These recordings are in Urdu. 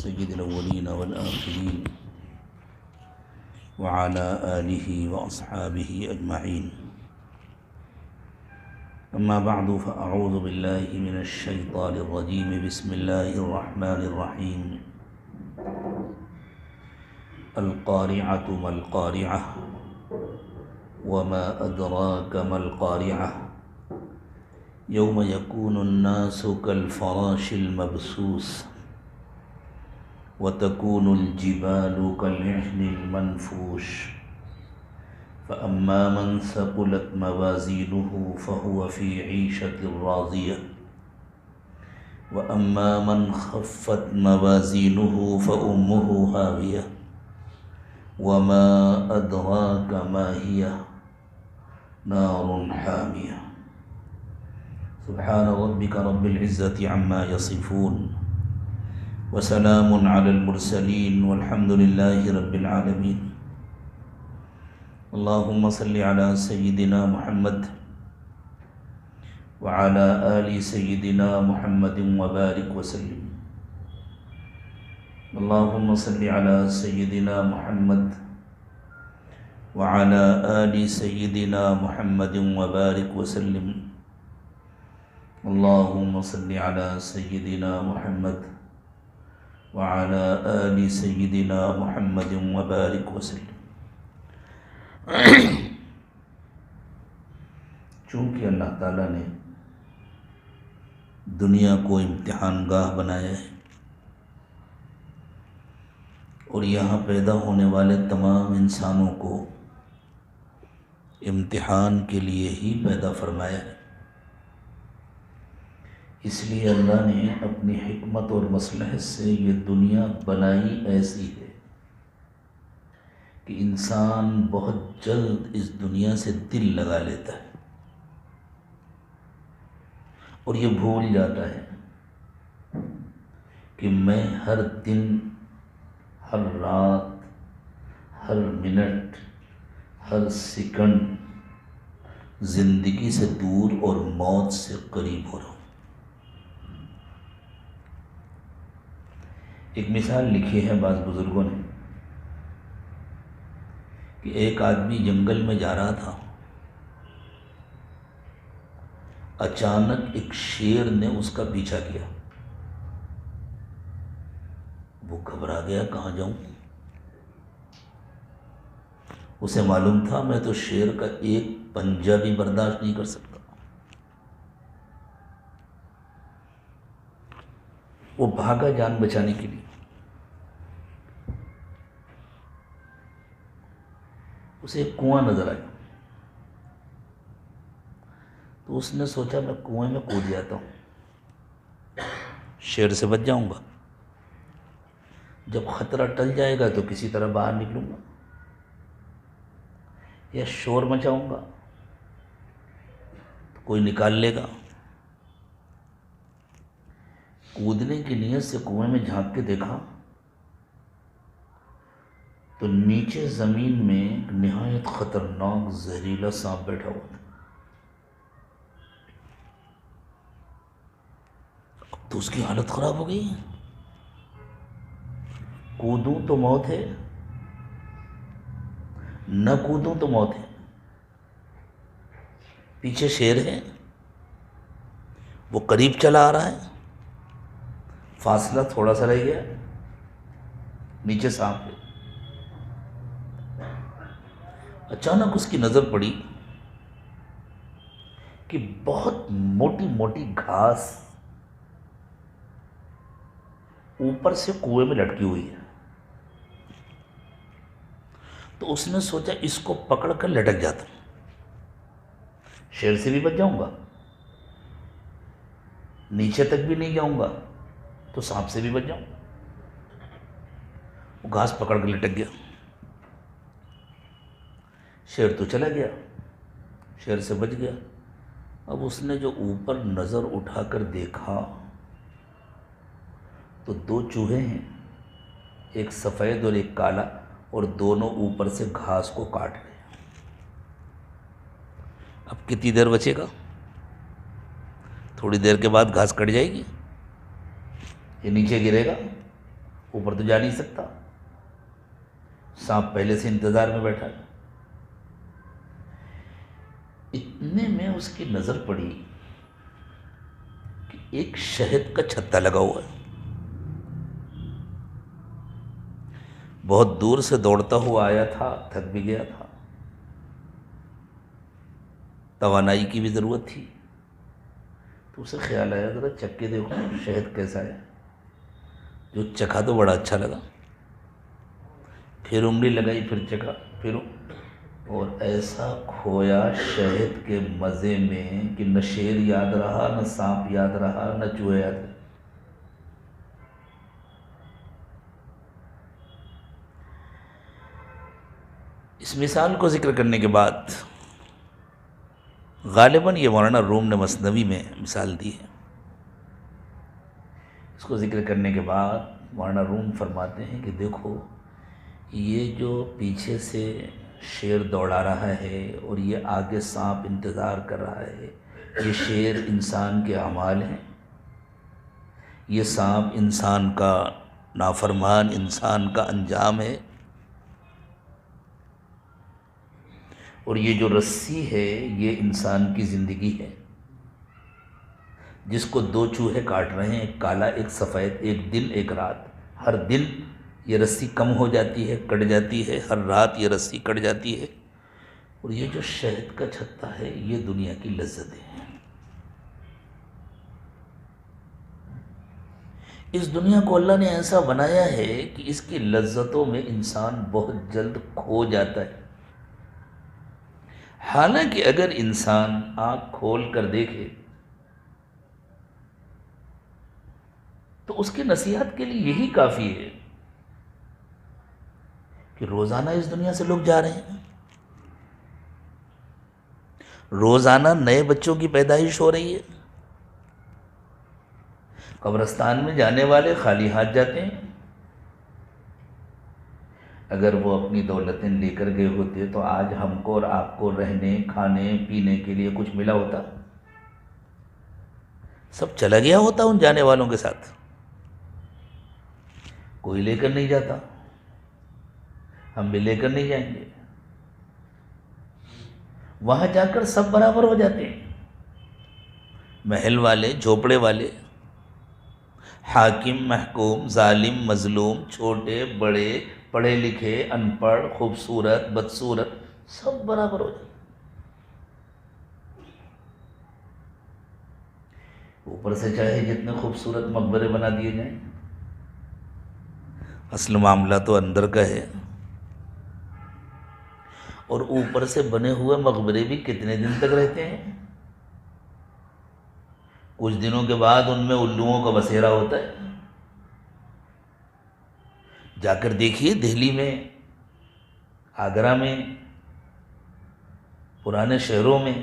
سيد الأولين والآخرين وعلى آله وأصحابه أجمعين. أما بعد فأعوذ بالله من الشيطان الرجيم. بسم الله الرحمن الرحيم. القارعة ما القارعة وما أدراك ما القارعة يوم يكون الناس كالفراش المبثوث وتكون الجبال كالعهن المنفوش فأما من ثقلت موازينه فهو في عيشة راضية وأما من خفت موازينه فأمه هاوية وما أدراك ما هي نار حامية. سبحان ربك رب العزة عما يصفون وسلام على المرسلين والحمد لله رب العالمين. اللهم صل على سيدنا محمد وعلى آل سيدنا محمد وبارك وسلم. اللهم صل على سيدنا محمد وعلى آل سيدنا محمد وبارك وسلم. اللهم صل على سيدنا محمد وعلى آل سيدنا محمد وبارك وسلم. چونکہ اللہ تعالیٰ نے دنیا کو امتحان گاہ بنایا ہے اور یہاں پیدا ہونے والے تمام انسانوں کو امتحان کے لیے ہی پیدا فرمایا ہے، اس لیے اللہ نے اپنی حکمت اور مصلحت سے یہ دنیا بنائی ایسی ہے کہ انسان بہت جلد اس دنیا سے دل لگا لیتا ہے اور یہ بھول جاتا ہے کہ میں ہر دن، ہر رات، ہر منٹ، ہر سیکنڈ زندگی سے دور اور موت سے قریب ہو رہا ہوں۔ ایک مثال لکھی ہے بعض بزرگوں نے کہ ایک آدمی جنگل میں جا رہا تھا، اچانک ایک شیر نے اس کا پیچھا کیا، وہ گھبرا گیا، کہاں جاؤں؟ اسے معلوم تھا میں تو شیر کا ایک پنجہ بھی برداشت نہیں کر سکتا۔ وہ بھاگا جان بچانے کے لیے، اسے ایک کنواں نظر آیا تو اس نے سوچا میں کنویں میں کود جاتا ہوں، شیر سے بچ جاؤں گا، جب خطرہ ٹل جائے گا تو کسی طرح باہر نکلوں گا یا شور مچاؤں گا تو کوئی نکال لے گا۔ کودنے کی نیت سے کنویں میں جھانک کے دیکھا تو نیچے زمین میں ایک نہایت خطرناک زہریلا سانپ بیٹھا ہوا تھا۔ اب تو اس کی حالت خراب ہو گئی، کودوں تو موت ہے، نہ کودوں تو موت ہے، پیچھے شیر ہے، وہ قریب چلا آ رہا ہے، فاصلہ تھوڑا سا رہ گیا، نیچے سانپ ہے۔ اچانک اس کی نظر پڑی کہ بہت موٹی موٹی گھاس اوپر سے کنویں میں لٹکی ہوئی ہے، تو اس نے سوچا اس کو پکڑ کر لٹک جاتا ہوں، شیر سے بھی بچ جاؤں گا، نیچے تک بھی نہیں جاؤں گا تو سانپ سے بھی بچ جاؤں گا۔ وہ گھاس پکڑ کر لٹک گیا، شیر تو چلا گیا، شیر سے بچ گیا۔ اب اس نے جو اوپر نظر اٹھا کر دیکھا تو دو چوہے ہیں، ایک سفید اور ایک کالا، اور دونوں اوپر سے گھاس کو کاٹ رہے ہیں۔ اب کتنی دیر بچے گا؟ تھوڑی دیر کے بعد گھاس کٹ جائے گی، یہ نیچے گرے گا، اوپر تو جا نہیں سکتا، سانپ پہلے سے انتظار میں بیٹھا ہے۔ اتنے میں اس کی نظر پڑی کہ ایک شہد کا چھتا لگا ہوا ہے، بہت دور سے دوڑتا ہوا آیا تھا، تھک بھی گیا تھا، توانائی کی بھی ضرورت تھی، تو اسے خیال آیا ذرا چکھ کے دیکھو شہد کیسا ہے، جو چکھا تو بڑا اچھا لگا، پھر انگلی لگائی، پھر چکھا، پھر اور ایسا کھویا شہد کے مزے میں کہ نہ شیر یاد رہا، نہ سانپ یاد رہا، نہ چوہے یاد رہا۔ اس مثال کو ذکر کرنے کے بعد غالباً یہ مولانا روم نے مثنوی میں مثال دی ہے، اس کو ذکر کرنے کے بعد مولانا روم فرماتے ہیں کہ دیکھو یہ جو پیچھے سے شیر دوڑا رہا ہے اور یہ آگے سانپ انتظار کر رہا ہے، یہ شیر انسان کے اعمال ہیں، یہ سانپ انسان کا نافرمان انسان کا انجام ہے، اور یہ جو رسی ہے یہ انسان کی زندگی ہے، جس کو دو چوہے کاٹ رہے ہیں، ایک کالا ایک سفید، ایک دن ایک رات، ہر دن یہ رسی کم ہو جاتی ہے، کٹ جاتی ہے، ہر رات یہ رسی کٹ جاتی ہے، اور یہ جو شہد کا چھتا ہے یہ دنیا کی لذتیں ہیں۔ اس دنیا کو اللہ نے ایسا بنایا ہے کہ اس کی لذتوں میں انسان بہت جلد کھو جاتا ہے، حالانکہ اگر انسان آنکھ کھول کر دیکھے تو اس کی نصیحت کے لیے یہی کافی ہے کہ روزانہ اس دنیا سے لوگ جا رہے ہیں، روزانہ نئے بچوں کی پیدائش ہو رہی ہے، قبرستان میں جانے والے خالی ہاتھ جاتے ہیں، اگر وہ اپنی دولتیں لے کر گئے ہوتے تو آج ہم کو اور آپ کو رہنے کھانے پینے کے لیے کچھ ملا ہوتا؟ سب چلا گیا ہوتا ان جانے والوں کے ساتھ، کوئی لے کر نہیں جاتا، ہم بھی لے کر نہیں جائیں گے، وہاں جا کر سب برابر ہو جاتے ہیں، محل والے، جھوپڑے والے، حاکم محکوم، ظالم مظلوم، چھوٹے بڑے، پڑھے لکھے ان پڑھ، خوبصورت بدصورت، سب برابر ہو جاتے ہیں۔ اوپر سے چاہے جتنے خوبصورت مقبرے بنا دیے جائیں، اصل معاملہ تو اندر کا ہے، اور اوپر سے بنے ہوئے مقبرے بھی کتنے دن تک رہتے ہیں؟ کچھ دنوں کے بعد ان میں الوؤں کا بسیرا ہوتا ہے۔ جا کر دیکھیے دہلی میں، آگرہ میں، پرانے شہروں میں،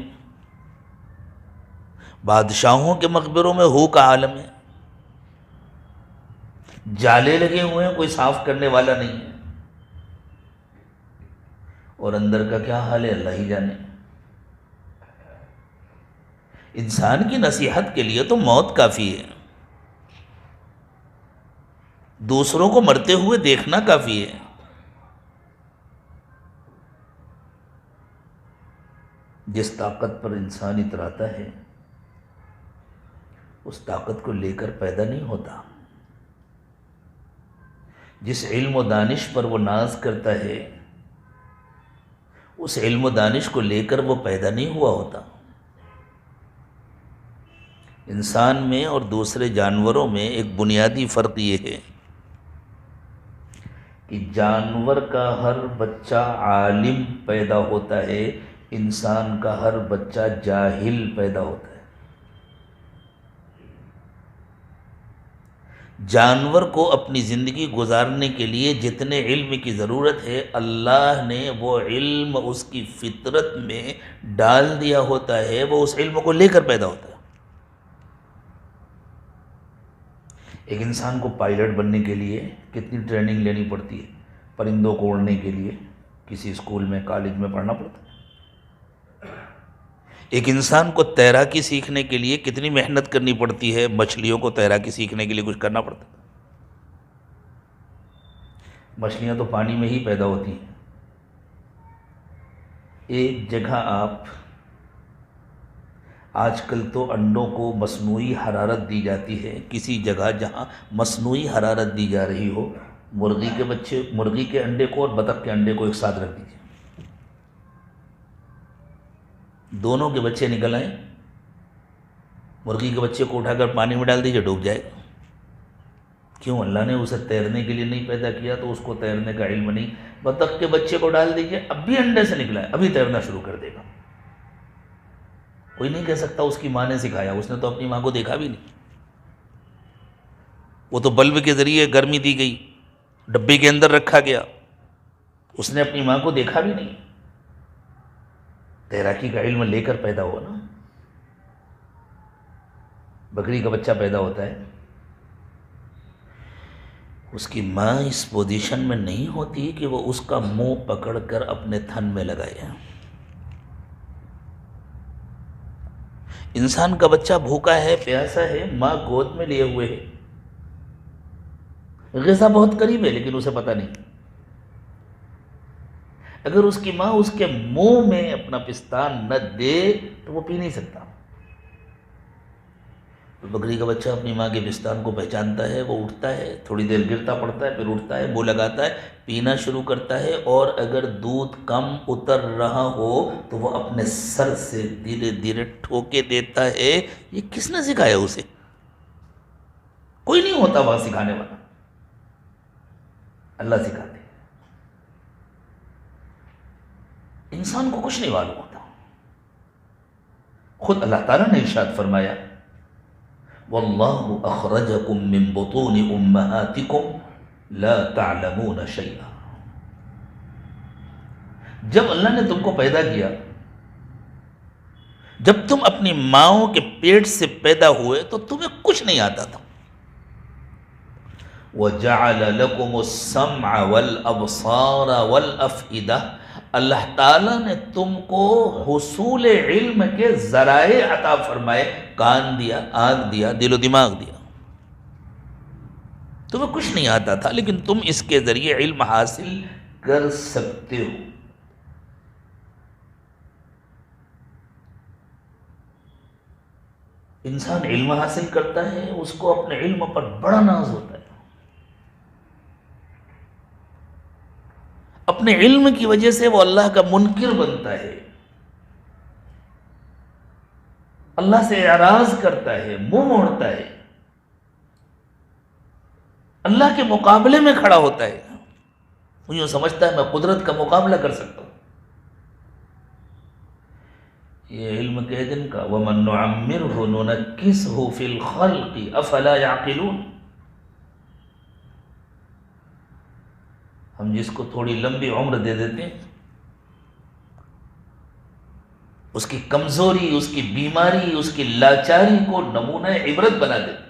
بادشاہوں کے مقبروں میں ہو کا عالم ہے، جالے لگے ہوئے ہیں، کوئی صاف کرنے والا نہیں ہے، اور اندر کا کیا حال ہے اللہ ہی جانے۔ انسان کی نصیحت کے لیے تو موت کافی ہے، دوسروں کو مرتے ہوئے دیکھنا کافی ہے، جس طاقت پر انسان اتراتا ہے اس طاقت کو لے کر پیدا نہیں ہوتا، جس علم و دانش پر وہ ناز کرتا ہے اس علم و دانش کو لے کر وہ پیدا نہیں ہوا ہوتا۔ انسان میں اور دوسرے جانوروں میں ایک بنیادی فرق یہ ہے کہ جانور کا ہر بچہ عالم پیدا ہوتا ہے، انسان کا ہر بچہ جاہل پیدا ہوتا ہے۔ جانور کو اپنی زندگی گزارنے کے لیے جتنے علم کی ضرورت ہے اللہ نے وہ علم اس کی فطرت میں ڈال دیا ہوتا ہے، وہ اس علم کو لے کر پیدا ہوتا ہے۔ ایک انسان کو پائلٹ بننے کے لیے کتنی ٹریننگ لینی پڑتی ہے، پرندوں کو اڑنے کے لیے کسی اسکول میں کالج میں پڑھنا پڑتا ہے۔ ایک انسان کو تیراکی سیکھنے کے لیے کتنی محنت کرنی پڑتی ہے، مچھلیوں کو تیراکی سیکھنے کے لیے کچھ کرنا پڑتا ہے۔ مچھلیاں تو پانی میں ہی پیدا ہوتی ہیں۔ ایک جگہ آپ آج کل تو انڈوں کو مصنوعی حرارت دی جاتی ہے، کسی جگہ جہاں مصنوعی حرارت دی جا رہی ہو، مرغی کے انڈے کو اور بطخ کے انڈے کو ایک ساتھ رکھ دیجیے، دونوں کے بچے نکل آئیں، مرغی کے بچے کو اٹھا کر پانی میں ڈال دیجیے، ڈوب جائے گا۔ کیوں؟ اللہ نے اسے تیرنے کے لیے نہیں پیدا کیا تو اس کو تیرنے کا علم نہیں۔ بطخ کے بچے کو ڈال دیجیے، اب بھی انڈے سے نکلا ہے، ابھی تیرنا شروع کر دے گا۔ کوئی نہیں کہہ سکتا اس کی ماں نے سکھایا، اس نے تو اپنی ماں کو دیکھا بھی نہیں، وہ تو بلب کے ذریعے گرمی دی گئی، ڈبے کے اندر رکھا گیا، اس نے اپنی ماں کو دیکھا بھی نہیں، تیراکی کا علم لے کر پیدا ہوا نا۔ بکری کا بچہ پیدا ہوتا ہے، اس کی ماں اس پوزیشن میں نہیں ہوتی کہ وہ اس کا منہ پکڑ کر اپنے تھن میں لگائے۔ انسان کا بچہ بھوکا ہے، پیاسا ہے، ماں گود میں لیے ہوئے ہے، غذا بہت قریب ہے لیکن اسے پتہ نہیں۔ اگر اس کی ماں اس کے منہ میں اپنا پستان نہ دے تو وہ پی نہیں سکتا۔ بکری کا بچہ اپنی ماں کے پستان کو پہچانتا ہے، وہ اٹھتا ہے، تھوڑی دیر گرتا پڑتا ہے، پھر اٹھتا ہے، منہ لگاتا ہے، پینا شروع کرتا ہے، اور اگر دودھ کم اتر رہا ہو تو وہ اپنے سر سے دھیرے دھیرے ٹھوکے دیتا ہے۔ یہ کس نے سکھایا اسے؟ کوئی نہیں ہوتا وہاں سکھانے والا، اللہ سکھاتے۔ انسان کو کچھ نہیں معلوم ہوتا۔ خود اللہ تعالیٰ نے ارشاد فرمایا، وَاللَّهُ أَخْرَجَكُم مِّن بُطُونِ أُمَّهَاتِكُمْ لَا تَعْلَمُونَ شَيْئًا۔ جب اللہ نے تم کو پیدا کیا، جب تم اپنی ماؤں کے پیٹ سے پیدا ہوئے تو تمہیں کچھ نہیں آتا تھا۔ وَجَعَلَ لَكُمُ السَّمْعَ وَالْأَبْصَارَ وَالْأَفْئِدَةَ، اللہ تعالیٰ نے تم کو حصول علم کے ذرائع عطا فرمائے، کان دیا، آنکھ دیا، دل و دماغ دیا۔ تمہیں کچھ نہیں آتا تھا لیکن تم اس کے ذریعے علم حاصل کر سکتے ہو۔ انسان علم حاصل کرتا ہے، اس کو اپنے علم پر بڑا ناز ہوتا ہے، اپنے علم کی وجہ سے وہ اللہ کا منکر بنتا ہے، اللہ سے اعراض کرتا ہے، منہ موڑتا ہے، اللہ کے مقابلے میں کھڑا ہوتا ہے، وہ یوں سمجھتا ہے میں قدرت کا مقابلہ کر سکتا ہوں۔ یہ علم کے دن کا وَمَن نُعَمِّرْهُ نُنَكِّسْهُ فِي الْخَلْقِ أَفَلَا يَعْقِلُونَ، ہم جس کو تھوڑی لمبی عمر دے دیتے ہیں، اس کی کمزوری، اس کی بیماری، اس کی لاچاری کو نمونہ عبرت بنا دیتے ہیں۔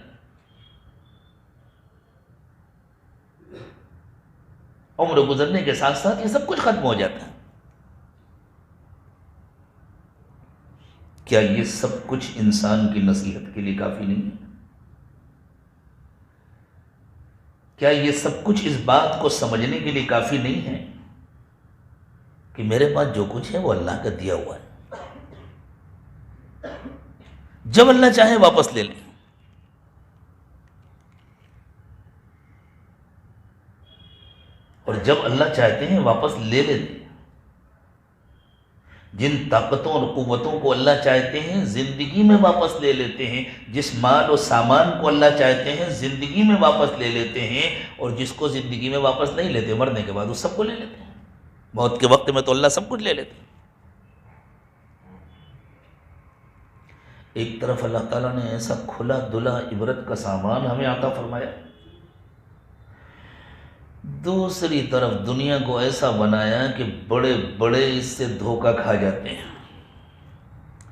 عمر گزرنے کے ساتھ ساتھ یہ سب کچھ ختم ہو جاتا ہے۔ کیا یہ سب کچھ انسان کی نصیحت کے لیے کافی نہیں ہے؟ کیا یہ سب کچھ اس بات کو سمجھنے کے لیے کافی نہیں ہے کہ میرے پاس جو کچھ ہے وہ اللہ کا دیا ہوا ہے، جب اللہ چاہے واپس لے لیں، اور جب اللہ چاہتے ہیں واپس لے لیتے ہیں۔ جن طاقتوں اور قوتوں کو اللہ چاہتے ہیں زندگی میں واپس لے لیتے ہیں، جس مال و سامان کو اللہ چاہتے ہیں زندگی میں واپس لے لیتے ہیں، اور جس کو زندگی میں واپس نہیں لیتے، مرنے کے بعد وہ سب کو لے لیتے ہیں۔ موت کے وقت میں تو اللہ سب کچھ لے لیتے ہیں۔ ایک طرف اللہ تعالیٰ نے ایسا کھلا دلا عبرت کا سامان ہمیں عطا فرمایا، دوسری طرف دنیا کو ایسا بنایا کہ بڑے بڑے اس سے دھوکہ کھا جاتے ہیں،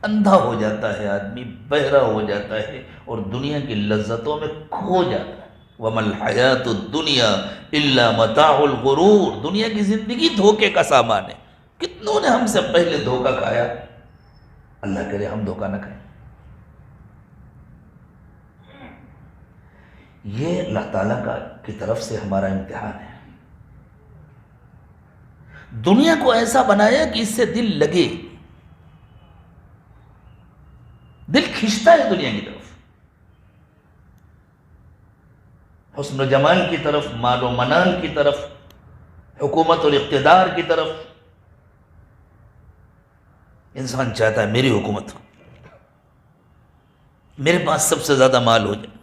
اندھا ہو جاتا ہے آدمی، بہرا ہو جاتا ہے اور دنیا کی لذتوں میں کھو جاتا ہے۔ وَمَا الْحَيَاةُ الدُّنْيَا إِلَّا مَتَاعُ الْغُرُورِ، دنیا کی زندگی دھوکے کا سامان ہے۔ کتنوں نے ہم سے پہلے دھوکہ کھایا، اللہ کرے ہم دھوکہ نہ کھائیں۔ یہ اللہ تعالیٰ کی طرف سے ہمارا امتحان ہے۔ دنیا کو ایسا بنایا کہ اس سے دل لگے، دل کھنچتا ہے دنیا کی طرف، حسن و جمال کی طرف، مال و منال کی طرف، حکومت اور اقتدار کی طرف۔ انسان چاہتا ہے میری حکومت ہو، میرے پاس سب سے زیادہ مال ہو جائے،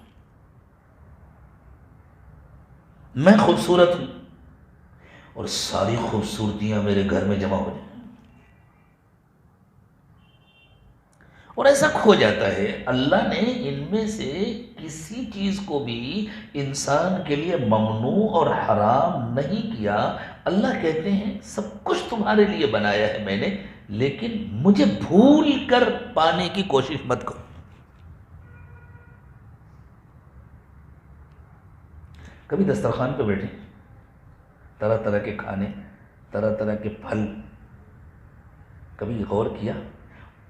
میں خوبصورت ہوں اور ساری خوبصورتیاں میرے گھر میں جمع ہو جائیں۔ اور ایسا کھو جاتا ہے۔ اللہ نے ان میں سے کسی چیز کو بھی انسان کے لیے ممنوع اور حرام نہیں کیا۔ اللہ کہتے ہیں سب کچھ تمہارے لیے بنایا ہے میں نے، لیکن مجھے بھول کر پانے کی کوشش مت کرو۔ کبھی دسترخوان پہ بیٹھے، طرح طرح کے کھانے، طرح طرح کے پھل، کبھی غور کیا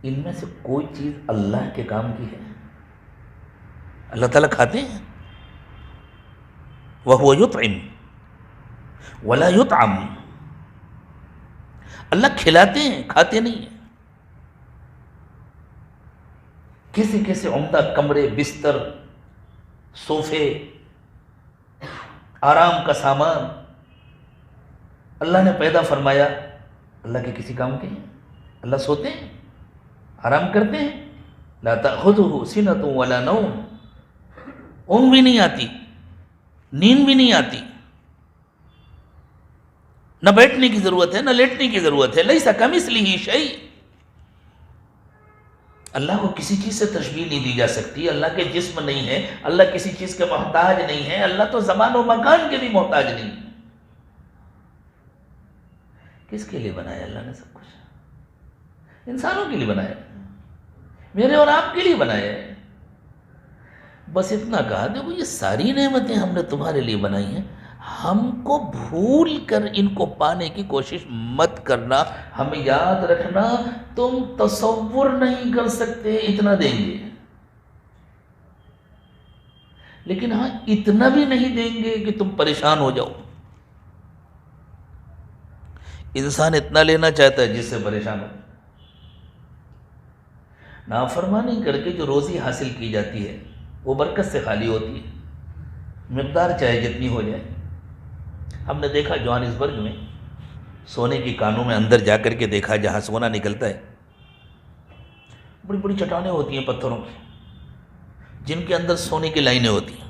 ان میں سے کوئی چیز اللہ کے کام کی ہے؟ اللہ تعالیٰ کھاتے ہیں، وَهُوَ يُطْعِمُ وَلَا يُطْعَمُ، اللہ کھلاتے ہیں، کھاتے نہیں ہیں۔ کیسے کیسے عمدہ کمرے، بستر، صوفے، آرام کا سامان اللہ نے پیدا فرمایا، اللہ کے کسی کام کے ہیں؟ اللہ سوتے ہیں، آرام کرتے ہیں؟ لا تأخذہ سنۃ ولا نوم، اونگ بھی نہیں آتی، نیند بھی نہیں آتی، نہ بیٹھنے کی ضرورت ہے نہ لیٹنے کی ضرورت ہے۔ لیس کمثلہ شیء، اللہ کو کسی چیز سے تشبیہ نہیں دی جا سکتی۔ اللہ کے جسم نہیں ہے، اللہ کسی چیز کے محتاج نہیں ہے، اللہ تو زمان و مکان کے بھی محتاج نہیں ہے۔ کس کے لیے بنایا اللہ نے سب کچھ؟ انسانوں کے لیے بنایا، میرے اور آپ کے لیے بنایا ہے۔ بس اتنا کہا دیکھو یہ ساری نعمتیں ہم نے تمہارے لیے بنائی ہیں، ہم کو بھول کر ان کو پانے کی کوشش مت کرنا۔ ہمیں یاد رکھنا تم تصور نہیں کر سکتے اتنا دیں گے، لیکن ہاں اتنا بھی نہیں دیں گے کہ تم پریشان ہو جاؤ۔ انسان اتنا لینا چاہتا ہے جس سے پریشان ہو۔ نافرمانی کر کے جو روزی حاصل کی جاتی ہے وہ برکت سے خالی ہوتی ہے، مقدار چاہے جتنی ہو جائے۔ ہم نے دیکھا جوہانسبرگ میں سونے کی کانوں میں اندر جا کر کے دیکھا جہاں سونا نکلتا ہے، بڑی بڑی چٹانیں ہوتی ہیں پتھروں کی جن کے اندر سونے کی لائنیں ہوتی ہیں۔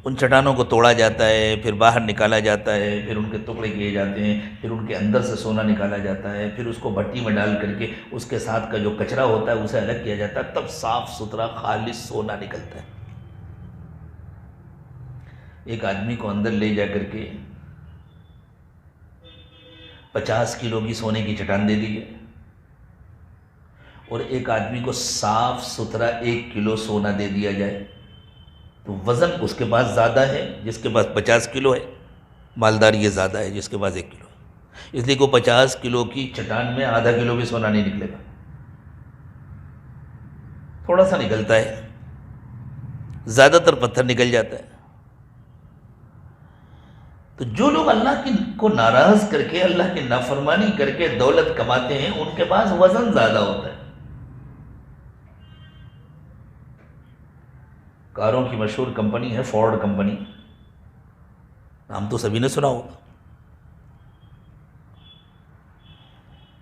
ان چٹانوں کو توڑا جاتا ہے، پھر باہر نکالا جاتا ہے، پھر ان کے ٹکڑے کیے جاتے ہیں، پھر ان کے اندر سے سونا نکالا جاتا ہے، پھر اس کو بھٹی میں ڈال کر کے اس کے ساتھ کا جو کچرا ہوتا ہے اسے الگ کیا جاتا ہے، تب صاف ستھرا خالص سونا نکلتا ہے۔ ایک آدمی کو اندر لے جا کر کے 50 کلو کی سونے کی چٹان دے دی جائے اور ایک آدمی کو صاف ستھرا 1 کلو سونا دے دیا جائے، تو وزن اس کے پاس زیادہ ہے جس کے پاس 50 کلو ہے، مالدار یہ زیادہ ہے جس کے پاس 1 کلو ہے۔ اس لیے کو 50 کلو کی چٹان میں آدھا کلو بھی سونا نہیں نکلے گا، تھوڑا سا نکلتا ہے، زیادہ تر پتھر نکل جاتا ہے۔ تو جو لوگ اللہ کو ناراض کر کے، اللہ کی نافرمانی کر کے دولت کماتے ہیں، ان کے پاس وزن زیادہ ہوتا ہے۔ کاروں کی مشہور کمپنی ہے فورڈ کمپنی، نام تو سبھی نے سنا ہوگا۔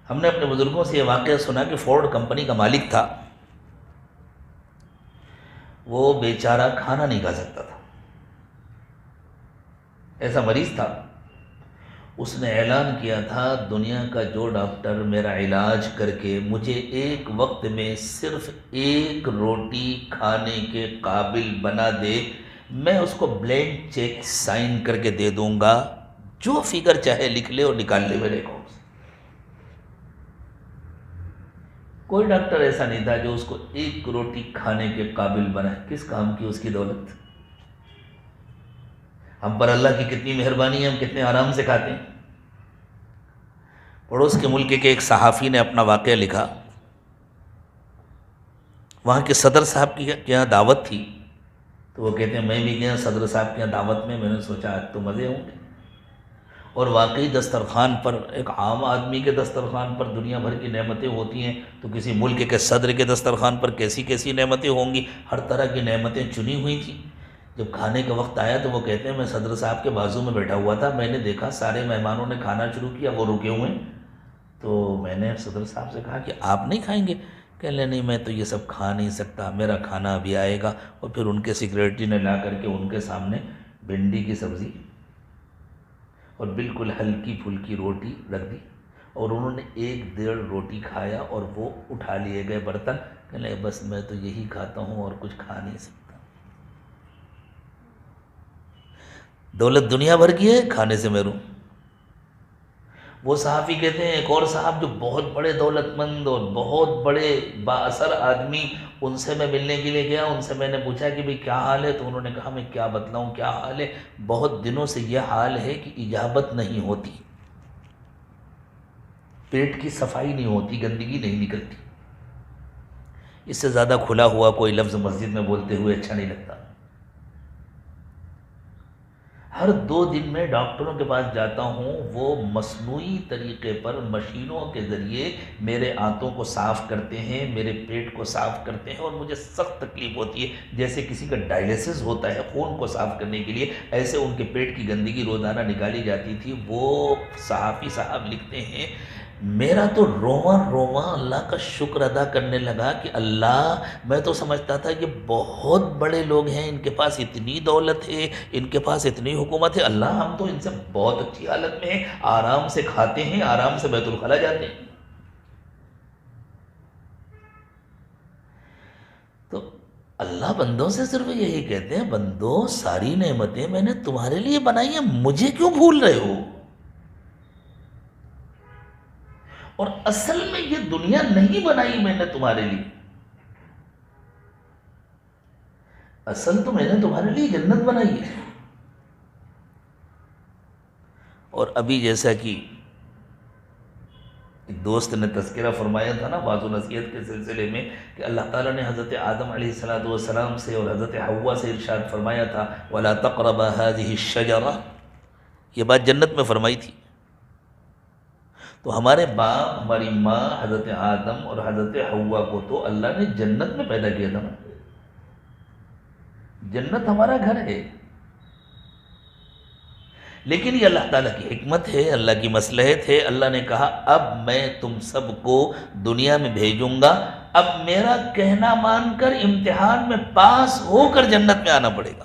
ہم نے اپنے بزرگوں سے یہ واقعہ سنا کہ فورڈ کمپنی کا مالک تھا، وہ بیچارہ کھانا نہیں کھا سکتا تھا، ایسا مریض تھا۔ اس نے اعلان کیا تھا دنیا کا جو ڈاکٹر میرا علاج کر کے مجھے ایک وقت میں صرف 1 روٹی کھانے کے قابل بنا دے، میں اس کو بلینک چیک سائن کر کے دے دوں گا، جو فگر چاہے لکھ لے اور نکال لے میرے اکاؤنٹ سے۔ کوئی ڈاکٹر ایسا نہیں تھا جو اس کو 1 روٹی کھانے کے قابل بنائے۔ کس کام کی اس کی دولت؟ ہم پر اللہ کی کتنی مہربانی ہے، ہم کتنے آرام سے کھاتے ہیں۔ پڑوس کے ملک کے ایک صحافی نے اپنا واقعہ لکھا، وہاں کے صدر صاحب کی یہاں دعوت تھی، تو وہ کہتے ہیں میں بھی گیا صدر صاحب کے یہاں دعوت میں نے سوچا آج تو مزے ہوں گے، اور واقعی دسترخوان پر ایک عام آدمی کے دسترخوان پر دنیا بھر کی نعمتیں ہوتی ہیں، تو کسی ملک کے صدر کے دسترخوان پر کیسی کیسی نعمتیں ہوں گی، ہر طرح کی نعمتیں چنی ہوئی تھیں۔ جب کھانے کا وقت آیا تو وہ کہتے ہیں میں صدر صاحب کے بازو میں بیٹھا ہوا تھا، میں نے دیکھا سارے مہمانوں نے کھانا شروع کیا، وہ رکے ہوئے ہیں، تو میں نے صدر صاحب سے کہا کہ آپ نہیں کھائیں گے؟ کہہ لیں نہیں میں تو یہ سب کھا نہیں سکتا، میرا کھانا ابھی آئے گا۔ اور پھر ان کے سیکریٹری نے لا کر کے ان کے سامنے بھنڈی کی سبزی اور بالکل ہلکی پھلکی روٹی رکھ دی، اور انہوں نے 1-1.5 روٹی کھایا اور وہ اٹھا لیے گئے برتن، کہ لیں بس میں تو یہی کھاتا ہوں اور کچھ کھا نہیں سکتا۔ دولت دنیا بھر کی ہے، کھانے سے محروم۔ وہ صحافی کہتے ہیں ایک اور صاحب جو بہت بڑے دولت مند اور بہت بڑے با اثر آدمی، ان سے میں ملنے کے لیے گیا، ان سے میں نے پوچھا کہ بھئی کیا حال ہے؟ تو انہوں نے کہا میں کیا بتلاؤں کیا حال ہے، بہت دنوں سے یہ حال ہے کہ اجابت نہیں ہوتی، پیٹ کی صفائی نہیں ہوتی، گندگی نہیں نکلتی۔ اس سے زیادہ کھلا ہوا کوئی لفظ مسجد میں بولتے ہوئے اچھا نہیں لگتا۔ ہر 2 دن میں ڈاکٹروں کے پاس جاتا ہوں، وہ مصنوعی طریقے پر مشینوں کے ذریعے میرے آنتوں کو صاف کرتے ہیں، میرے پیٹ کو صاف کرتے ہیں، اور مجھے سخت تکلیف ہوتی ہے، جیسے کسی کا ڈائلیسس ہوتا ہے خون کو صاف کرنے کے لیے، ایسے ان کے پیٹ کی گندگی روزانہ نکالی جاتی تھی۔ وہ صحافی صاحب لکھتے ہیں میرا تو رواں رواں اللہ کا شکر ادا کرنے لگا کہ اللہ، میں تو سمجھتا تھا کہ بہت بڑے لوگ ہیں، ان کے پاس اتنی دولت ہے، ان کے پاس اتنی حکومت ہے، اللہ ہم تو ان سے بہت اچھی حالت میں ہیں، آرام سے کھاتے ہیں، آرام سے بیت الخلا جاتے ہیں۔ تو اللہ بندوں سے صرف یہی کہتے ہیں بندو ساری نعمتیں میں نے تمہارے لیے بنائی ہیں، مجھے کیوں بھول رہے ہو؟ اور اصل میں یہ دنیا نہیں بنائی میں نے تمہارے لیے، اصل تو میں نے تمہارے لیے جنت بنائی ہے۔ اور ابھی جیسا کہ ایک دوست نے تذکرہ فرمایا تھا نا واعظ و نصیحت کے سلسلے میں، کہ اللہ تعالیٰ نے حضرت آدم علیہ السلام سے اور حضرت حوا سے ارشاد فرمایا تھا وَلَا تَقْرَبَا هَذِهِ الشَّجَرَةَ، یہ بات جنت میں فرمائی تھی۔ تو ہمارے باپ، ہماری ماں حضرت آدم اور حضرت حوا کو تو اللہ نے جنت میں پیدا کیا تھا نا، جنت ہمارا گھر ہے۔ لیکن یہ اللہ تعالیٰ کی حکمت ہے، اللہ کی مصلحت ہے، اللہ نے کہا اب میں تم سب کو دنیا میں بھیجوں گا، اب میرا کہنا مان کر امتحان میں پاس ہو کر جنت میں آنا پڑے گا،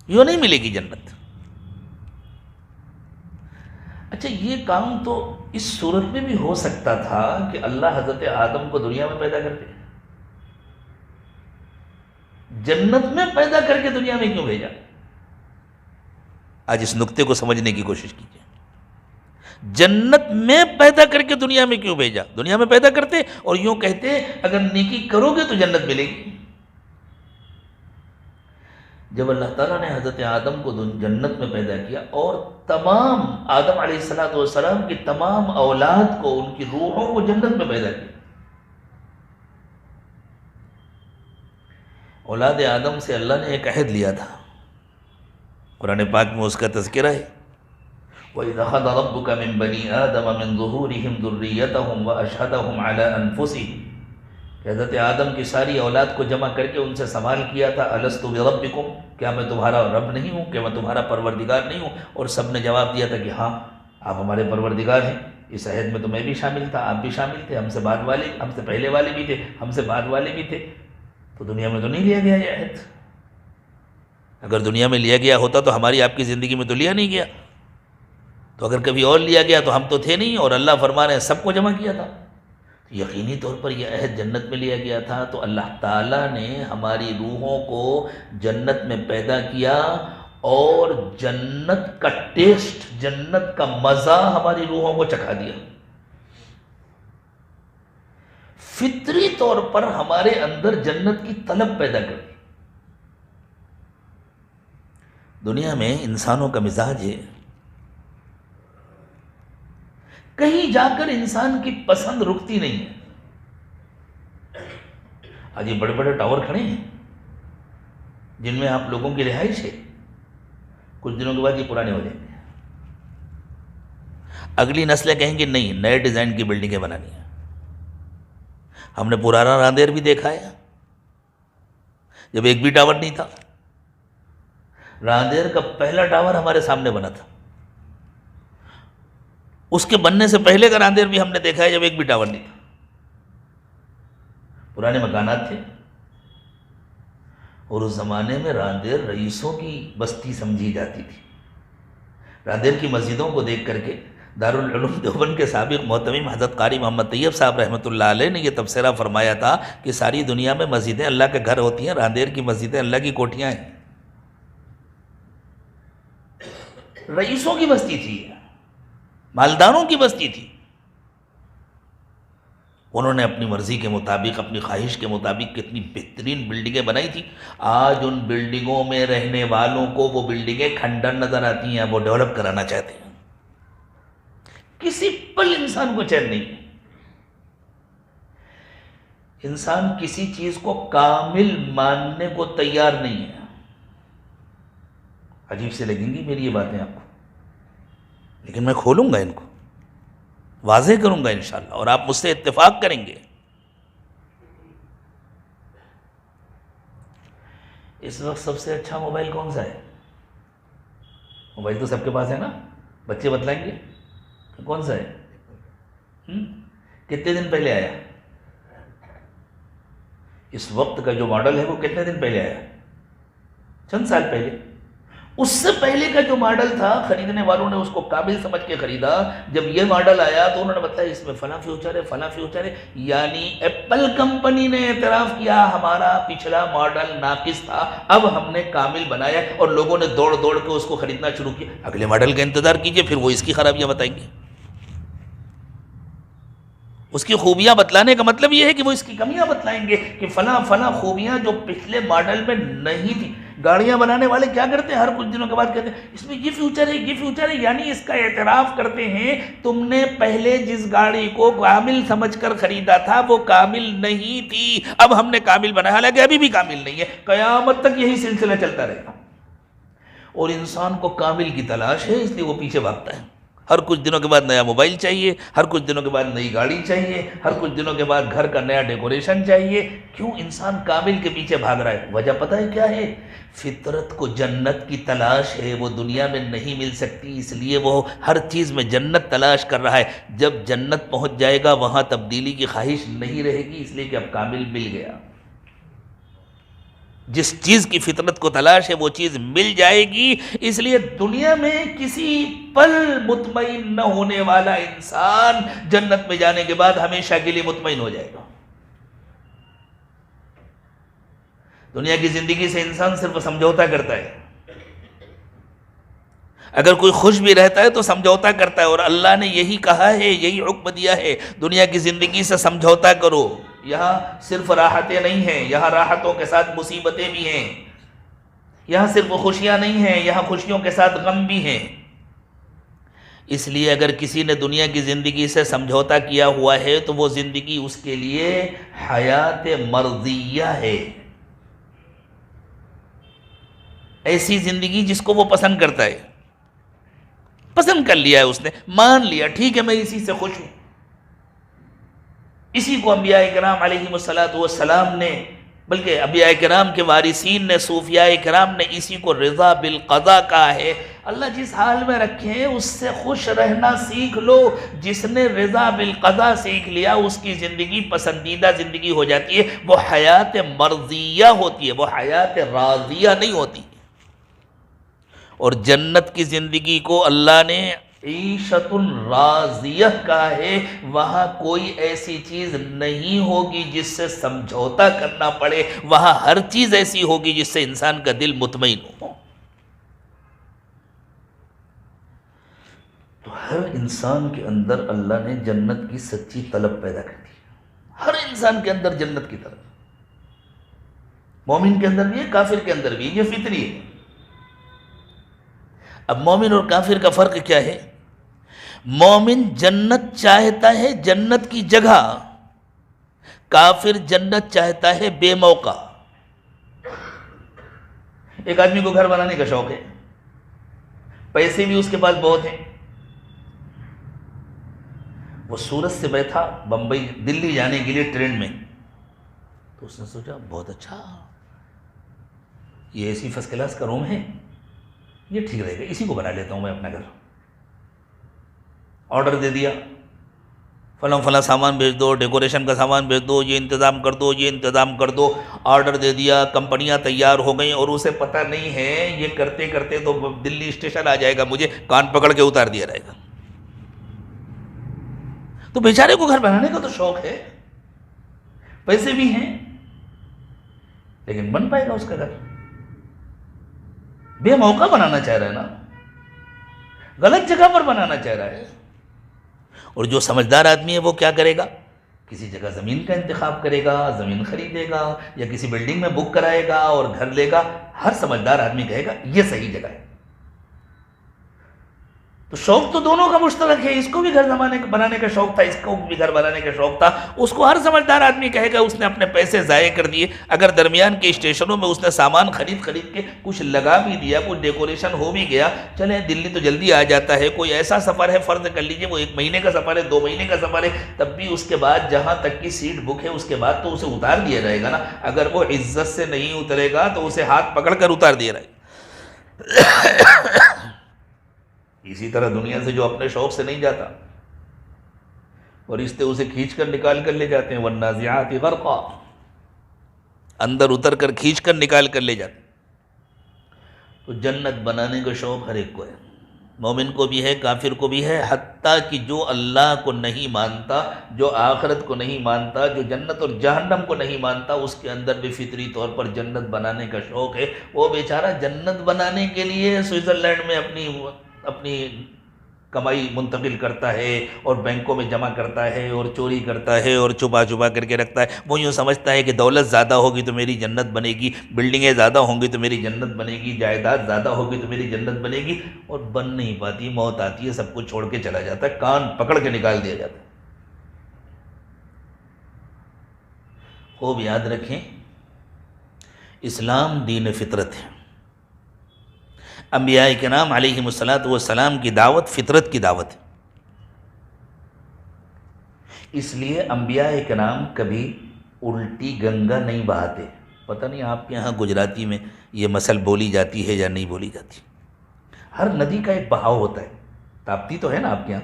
یوں نہیں ملے گی جنت۔ اچھا یہ کام تو اس صورت میں بھی ہو سکتا تھا کہ اللہ حضرت آدم کو دنیا میں پیدا کرتے، جنت میں پیدا کر کے دنیا میں کیوں بھیجا؟ آج اس نقطے کو سمجھنے کی کوشش کیجیے، جنت میں پیدا کر کے دنیا میں کیوں بھیجا؟ دنیا میں پیدا کرتے اور یوں کہتے اگر نیکی کرو گے تو جنت ملے گی۔ جب اللہ تعالیٰ نے حضرت آدم کو جنت میں پیدا کیا اور تمام آدم علیہ السلام کی تمام اولاد کو، ان کی روحوں کو جنت میں پیدا کیا، اولاد آدم سے اللہ نے ایک عہد لیا تھا، قرآن پاک میں اس کا تذکرہ ہے وَإِذْ أَخَذَ رَبُّكَ مِن بَنِي آدَمَ مِن ظُهُورِهِمْ ذُرِّيَّتَهُمْ وَأَشْهَدَهُمْ عَلَىٰ أَنفُسِهِمْ، کہ حضرت آدم کی ساری اولاد کو جمع کر کے ان سے سوال کیا تھا أَلَسْتُ بِرَبِّكُمْ، کیا میں تمہارا رب نہیں ہوں، کیا میں تمہارا پروردگار نہیں ہوں؟ اور سب نے جواب دیا تھا کہ ہاں آپ ہمارے پروردگار ہیں۔ اس عہد میں تو میں بھی شامل تھا، آپ بھی شامل تھے، ہم سے بعد والے، ہم سے پہلے والے بھی تھے، ہم سے بعد والے بھی تھے، تو دنیا میں تو نہیں لیا گیا یہ عہد۔ اگر دنیا میں لیا گیا ہوتا تو ہماری آپ کی زندگی میں تو لیا نہیں گیا، تو اگر کبھی اور لیا گیا تو ہم تو تھے نہیں، اور اللہ فرما رہے ہیں سب کو جمع کیا تھا، تو یقینی طور پر یہ عہد جنت میں لیا گیا تھا۔ تو اللہ تعالیٰ نے ہماری روحوں کو جنت میں پیدا کیا اور جنت کا ٹیسٹ، جنت کا مزہ ہماری روحوں کو چکھا دیا، فطری طور پر ہمارے اندر جنت کی طلب پیدا کر دی۔ دنیا میں انسانوں کا مزاج ہے، کہیں جا کر انسان کی پسند رکتی نہیں ہے۔ آج یہ بڑے بڑے ٹاور کھڑے ہیں جن میں آپ لوگوں کی رہائش ہے، کچھ دنوں کے بعد یہ پرانے ہو جائیں گے، اگلی نسلیں کہیں گی نہیں نئے ڈیزائن کی بلڈنگیں بنانی ہیں. ہم نے پرانا راندیر بھی دیکھا ہے جب ایک بھی ٹاور نہیں تھا. راندیر کا پہلا ٹاور ہمارے سامنے بنا تھا. اس کے بننے سے پہلے کا راندیر بھی ہم نے دیکھا ہے جب ایک بھی ٹاور نہیں تھا. پرانے مکانات تھے اور اس زمانے میں راندیر رئیسوں کی بستی سمجھی جاتی تھی. راندیر کی مسجدوں کو دیکھ کر کے دارالعلوم دیوبند کے سابق محتمم حضرت قاری محمد طیب صاحب رحمۃ اللہ علیہ نے یہ تبصرہ فرمایا تھا کہ ساری دنیا میں مسجدیں اللہ کے گھر ہوتی ہیں، راندیر کی مسجدیں اللہ کی کوٹھیاں ہیں. رئیسوں کی بستی تھی، مالداروں کی بستی تھی. انہوں نے اپنی مرضی کے مطابق، اپنی خواہش کے مطابق کتنی بہترین بلڈنگیں بنائی تھی. آج ان بلڈنگوں میں رہنے والوں کو وہ بلڈنگیں کھنڈر نظر آتی ہیں، وہ ڈیولپ کرانا چاہتے ہیں. کسی پل انسان کو چین نہیں ہے. انسان کسی چیز کو کامل ماننے کو تیار نہیں ہے. عجیب سے لگیں گی میری یہ باتیں آپ کو، لیکن میں کھولوں گا ان کو، واضح کروں گا انشاءاللہ، اور آپ مجھ سے اتفاق کریں گے. اس وقت سب سے اچھا موبائل کون سا ہے؟ موبائل تو سب کے پاس ہے نا، بچے بتلائیں گے کون سا ہے؟ کتنے دن پہلے آیا؟ اس وقت کا جو ماڈل ہے وہ کتنے دن پہلے آیا؟ چند سال پہلے. اس سے پہلے کا جو ماڈل تھا خریدنے والوں نے اس کو قابل سمجھ کے خریدا. جب یہ ماڈل آیا تو انہوں نے بتایا اس میں فلاں فیوچر ہے، فلاں فیوچر ہے. یعنی ایپل کمپنی نے اعتراف کیا ہمارا پچھلا ماڈل ناقص تھا، اب ہم نے کامل بنایا، اور لوگوں نے دوڑ دوڑ کے اس کو خریدنا شروع کیا. اگلے ماڈل کا انتظار کیجئے، پھر وہ اس کی خرابیاں بتائیں گے. اس کی خوبیاں بتلانے کا مطلب یہ ہے کہ وہ اس کی کمیاں بتلائیں گے کہ فلاں فلاں خوبیاں جو پچھلے ماڈل میں نہیں تھی. گاڑیاں بنانے والے کیا کرتے ہیں؟ ہر کچھ دنوں کے بعد کہتے ہیں اس میں یہ فیوچر ہے، یہ فیوچر ہے. یعنی اس کا اعتراف کرتے ہیں تم نے پہلے جس گاڑی کو کامل سمجھ کر خریدا تھا وہ کامل نہیں تھی، اب ہم نے کامل بنایا، حالانکہ ابھی بھی کامل نہیں ہے. قیامت تک یہی سلسلہ چلتا رہے گا. اور انسان کو کامل کی تلاش ہے، اس لیے وہ پیچھے بھاگتا ہے. ہر کچھ دنوں کے بعد نیا موبائل چاہیے، ہر کچھ دنوں کے بعد نئی گاڑی چاہیے، ہر کچھ دنوں کے بعد گھر کا نیا ڈیکوریشن چاہیے. کیوں انسان کامل کے پیچھے بھاگ رہا ہے؟ وجہ پتہ ہے کیا ہے؟ فطرت کو جنت کی تلاش ہے، وہ دنیا میں نہیں مل سکتی، اس لیے وہ ہر چیز میں جنت تلاش کر رہا ہے. جب جنت پہنچ جائے گا وہاں تبدیلی کی خواہش نہیں رہے گی، اس لیے کہ اب کامل مل گیا. جس چیز کی فطرت کو تلاش ہے وہ چیز مل جائے گی. اس لیے دنیا میں کسی پل مطمئن نہ ہونے والا انسان جنت میں جانے کے بعد ہمیشہ کے لیے مطمئن ہو جائے گا. دنیا کی زندگی سے انسان صرف سمجھوتا کرتا ہے. اگر کوئی خوش بھی رہتا ہے تو سمجھوتا کرتا ہے، اور اللہ نے یہی کہا ہے، یہی حکم دیا ہے دنیا کی زندگی سے سمجھوتا کرو. یہاں صرف راحتیں نہیں ہیں، یہاں راحتوں کے ساتھ مصیبتیں بھی ہیں. یہاں صرف خوشیاں نہیں ہیں، یہاں خوشیوں کے ساتھ غم بھی ہیں. اس لیے اگر کسی نے دنیا کی زندگی سے سمجھوتا کیا ہوا ہے تو وہ زندگی اس کے لیے حیات مرضیہ ہے، ایسی زندگی جس کو وہ پسند کرتا ہے. پسند کر لیا ہے اس نے، مان لیا ٹھیک ہے میں اسی سے خوش ہوں. اسی کو انبیاء کرام علیہم والسلام نے، بلکہ انبیاء کرام کے وارثین نے، صوفیاء کرام نے اسی کو رضا بالقضاء کہا ہے. اللہ جس حال میں رکھے اس سے خوش رہنا سیکھ لو. جس نے رضا بالقضاء سیکھ لیا اس کی زندگی پسندیدہ زندگی ہو جاتی ہے، وہ حیات مرضیہ ہوتی ہے، وہ حیات راضیہ نہیں ہوتی. اور جنت کی زندگی کو اللہ نے عیشت راضیہ کہا ہے. وہاں کوئی ایسی چیز نہیں ہوگی جس سے سمجھوتا کرنا پڑے، وہاں ہر چیز ایسی ہوگی جس سے انسان کا دل مطمئن ہو. تو ہر انسان کے اندر اللہ نے جنت کی سچی طلب پیدا کر دی. ہر انسان کے اندر جنت کی طلب، مومن کے اندر بھی ہے، کافر کے اندر بھی ہے، یہ فطری ہے. اب مومن اور کافر کا فرق کیا ہے؟ مومن جنت چاہتا ہے جنت کی جگہ، کافر جنت چاہتا ہے بے موقع. ایک آدمی کو گھر بنانے کا شوق ہے، پیسے بھی اس کے پاس بہت ہیں، لیکن وہ گھر بنانے کے لیے کیا کرتا ہے؟ پہلے اس کو زمین خریدتا ہے، زمین خرید کر کے اس کو پھر اس میں پیسے لگاتا ہے، پھر اس میں وہ سورت سے بیٹھا بمبئی دلی جانے کے لیے ٹرین میں، تو اس نے سوچا بہت اچھا، یہ اسی فرسٹ کلاس کا روم ہے، یہ ٹھیک رہے گا، اسی کو بنا لیتا ہوں میں اپنا گھر۔ آرڈر دے دیا، فلاں فلاں سامان بھیج دو، ڈیکوریشن کا سامان بھیج دو، یہ انتظام کر دو، یہ انتظام کر دو۔ آرڈر دے دیا، کمپنیاں تیار ہو گئیں، اور اسے پتہ نہیں ہے یہ کرتے کرتے تو دلی اسٹیشن آ جائے گا، مجھے کان پکڑ کے اتار دیا جائے گا۔ تو بیچارے کو گھر بنانے کا تو شوق ہے، پیسے بھی ہیں، لیکن بن پائے گا اس کا گھر؟ بے موقع بنانا چاہ رہا ہے نا، غلط جگہ پر بنانا چاہ رہا ہے۔ اور جو سمجھدار آدمی ہے وہ کیا کرے گا؟ کسی جگہ زمین کا انتخاب کرے گا، زمین خریدے گا، یا کسی بلڈنگ میں بک کرائے گا اور گھر لے گا۔ ہر سمجھدار آدمی کہے گا یہ صحیح جگہ ہے۔ تو شوق تو دونوں کا مشترک ہے، اس کو بھی گھر بنانے کا شوق تھا، اس کو بھی گھر بنانے کا شوق تھا۔ اس کو ہر سمجھدار آدمی کہے گا اس نے اپنے پیسے ضائع کر دیے۔ اگر درمیان کے اسٹیشنوں میں اس نے سامان خرید کے کچھ لگا بھی دیا، کچھ ڈیکوریشن ہو بھی گیا، چلیں دلی تو جلدی آ جاتا ہے، کوئی ایسا سفر ہے فرض کر لیجئے وہ 1 مہینے کا سفر ہے، 2 مہینے کا سفر ہے، تب بھی اس کے بعد جہاں تک کی سیٹ بک ہے اس کے بعد تو اسے اتار دیا جائے گا نا۔ اگر وہ عزت سے نہیں اترے گا تو اسے ہاتھ پکڑ کر اتار دیا جائے گا۔ اسی طرح دنیا سے جو اپنے شوق سے نہیں جاتا، اور رشتے اسے کھینچ کر نکال کر لے جاتے ہیں، والنازعات غرقا، اندر اتر کر کھینچ کر نکال کر لے جاتے ہیں۔ تو جنت بنانے کا شوق ہر ایک کو ہے، مومن کو بھی ہے، کافر کو بھی ہے، حتیٰ کہ جو اللہ کو نہیں مانتا، جو آخرت کو نہیں مانتا، جو جنت اور جہنم کو نہیں مانتا، اس کے اندر بھی فطری طور پر جنت بنانے کا شوق ہے۔ وہ بیچارہ جنت بنانے کے لیے سوئٹزرلینڈ میں اپنی کمائی منتقل کرتا ہے، اور بینکوں میں جمع کرتا ہے، اور چوری کرتا ہے، اور چھپا کر کے رکھتا ہے۔ وہ یوں سمجھتا ہے کہ دولت زیادہ ہوگی تو میری جنت بنے گی، بلڈنگیں زیادہ ہوں گی تو میری جنت بنے گی، جائیداد زیادہ ہوگی تو میری جنت بنے گی، اور بن نہیں پاتی۔ موت آتی ہے، سب کچھ چھوڑ کے چلا جاتا ہے، کان پکڑ کے نکال دیا جاتا ہے۔ خوب یاد رکھیں، اسلام دین فطرت ہے۔ انبیاء کرام علیہم السلام کی دعوت فطرت کی دعوت ہے۔ اس لیے انبیاء کرام کبھی الٹی گنگا نہیں بہاتے۔ پتہ نہیں آپ کے ہاں گجراتی میں یہ مثل بولی جاتی ہے یا نہیں بولی جاتی۔ ہر ندی کا ایک بہاؤ ہوتا ہے، تاپتی تو ہے نا آپ کے ہاں،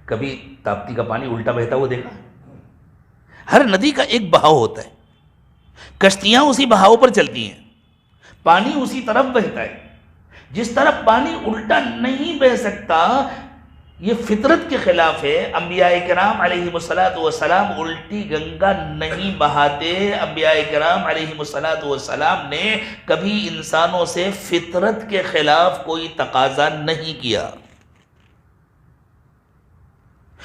کبھی تاپتی کا پانی الٹا بہتا ہوا دیکھا؟ ہر ندی کا ایک بہاؤ ہوتا ہے، کشتیاں اسی بہاؤ پر چلتی ہیں، پانی اسی طرف بہتا ہے۔ جس طرف پانی الٹا نہیں بہ سکتا، یہ فطرت کے خلاف ہے۔ انبیاء کرام علیہ السلام الٹی گنگا نہیں بہاتے۔ انبیاء کرام علیہ السلام نے کبھی انسانوں سے فطرت کے خلاف کوئی تقاضا نہیں کیا،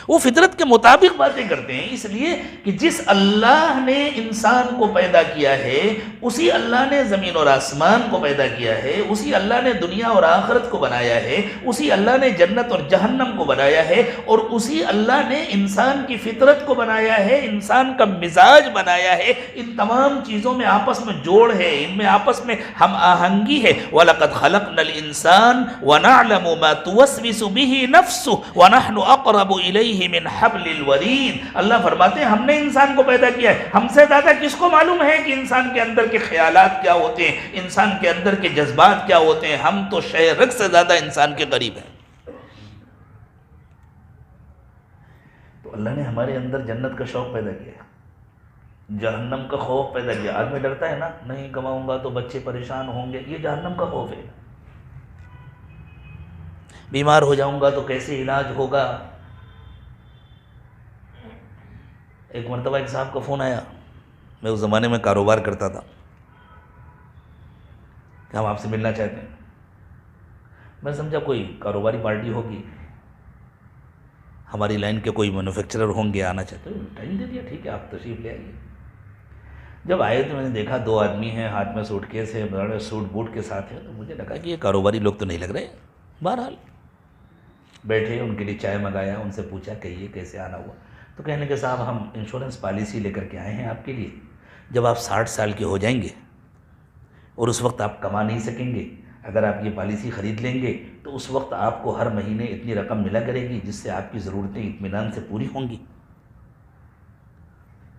وہ فطرت کے مطابق باتیں کرتے ہیں۔ اس لیے کہ جس اللہ نے انسان کو پیدا کیا ہے، اسی اللہ نے زمین اور آسمان کو پیدا کیا ہے، اسی اللہ نے دنیا اور آخرت کو بنایا ہے، اسی اللہ نے جنت اور جہنم کو بنایا ہے، اور اسی اللہ نے انسان کی فطرت کو بنایا ہے، انسان کا مزاج بنایا ہے۔ ان تمام چیزوں میں آپس میں جوڑ ہے، ان میں آپس میں ہم آہنگی ہے۔ وَلَقَدْ خَلَقْنَا الْإِنسَانَ وَنَعْلَمُ مَا تُوَسْوِسُ بِهِ نَفْسُهُ وَنَحْنُ أَقْرَبُ إِلَيْهِ من حبل الورید۔ اللہ فرماتے ہیں ہم نے انسان کو پیدا کیا ہے، ہم سے زیادہ کس کو معلوم ہے کہ انسان کے اندر کے خیالات کیا ہوتے ہیں، انسان کے اندر کے جذبات کیا ہوتے ہیں۔ ہم تو شہرک سے زیادہ انسان کے قریب ہیں۔ تو اللہ نے ہمارے اندر جنت کا شوق پیدا کیا، جہنم کا خوف پیدا کیا۔ آدمی ڈرتا ہے نا، نہیں کماؤں گا تو بچے پریشان ہوں گے، یہ جہنم کا خوف ہے۔ بیمار ہو جاؤں گا تو کیسے علاج ہوگا۔ ایک مرتبہ ایک صاحب کا فون آیا، میں اس زمانے میں کاروبار کرتا تھا، کہ ہم آپ سے ملنا چاہتے ہیں۔ میں سمجھا کوئی کاروباری پارٹی ہوگی، ہماری لائن کے کوئی مینوفیکچرر ہوں گے، آنا چاہتے ہیں۔ ٹائم دے دیا، ٹھیک ہے آپ تشریف لے آئیے۔ جب آئے تو میں نے دیکھا 2 آدمی ہیں، ہاتھ میں سوٹ کیس ہے، بڑے سوٹ بوٹ کے ساتھ ہے، تو مجھے لگا کہ یہ کاروباری لوگ تو نہیں لگ رہے۔ بہرحال بیٹھے، ان کے لیے چائے منگایا، ان سے پوچھا کہیے کیسے آنا ہوا۔ تو کہنے کہ صاحب ہم انشورنس پالیسی لے کر کے آئے ہیں آپ کے لیے، جب آپ 60 سال کے ہو جائیں گے اور اس وقت آپ کما نہیں سکیں گے، اگر آپ یہ پالیسی خرید لیں گے تو اس وقت آپ کو ہر مہینے اتنی رقم ملا کرے گی جس سے آپ کی ضرورتیں اطمینان سے پوری ہوں گی۔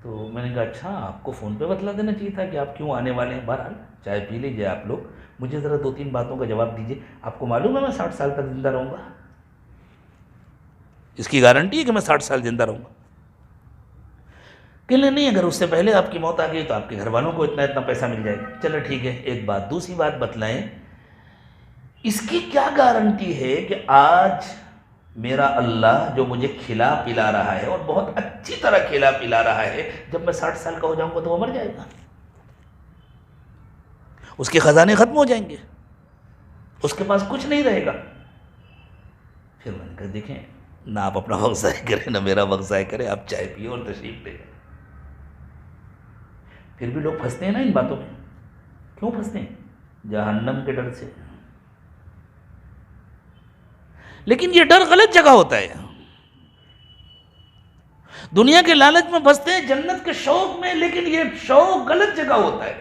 تو میں نے کہا اچھا، آپ کو فون پہ بتلا دینا چاہیے تھا کہ آپ کیوں آنے والے ہیں۔ بہرحال چائے پی لیجیے آپ لوگ، مجھے ذرا 2-3 باتوں کا جواب دیجیے۔ آپ کو معلوم ہے میں 60 سال تک زندہ رہوں گا؟ اس کی گارنٹی ہے کہ میں 60 سال زندہ رہوں گا؟ کہ نہیں، اگر اس سے پہلے آپ کی موت آ گئی تو آپ کے گھر والوں کو اتنا پیسہ مل جائے گا۔ چلو ٹھیک ہے، ایک بات۔ دوسری بات بتلائیں، اس کی کیا گارنٹی ہے کہ آج میرا اللہ جو مجھے کھلا پلا رہا ہے اور بہت اچھی طرح کھلا پلا رہا ہے، جب میں 60 سال کا ہو جاؤں گا تو وہ مر جائے گا؟ اس کے خزانے ختم ہو جائیں گے، اس کے پاس کچھ نہیں رہے گا۔ پھر میں نے کہا دیکھیں، نہ آپ اپنا وقت ضائع کریں نہ میرا وقت ضائع کریں، آپ چائے پیے اور تشریف لے جائیں۔ پھر بھی لوگ پھنستے ہیں نا ان باتوں میں۔ کیوں پھنستے ہیں؟ جہنم کے ڈر سے۔ لیکن یہ ڈر غلط جگہ ہوتا ہے۔ دنیا کے لالچ میں پھنستے ہیں، جنت کے شوق میں، لیکن یہ شوق غلط جگہ ہوتا ہے۔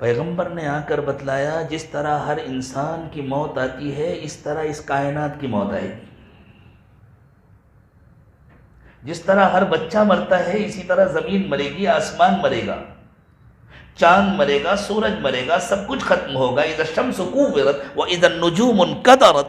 پیغمبر نے آ کر بتلایا جس طرح ہر انسان کی موت آتی ہے اس طرح اس کائنات کی موت آئے گی۔ جس طرح ہر بچہ مرتا ہے اسی طرح زمین مرے گی، آسمان مرے گا، چاند مرے گا، سورج مرے گا، سب کچھ ختم ہوگا۔ اذا الشمس کوورت واذا النجوم انکدرت،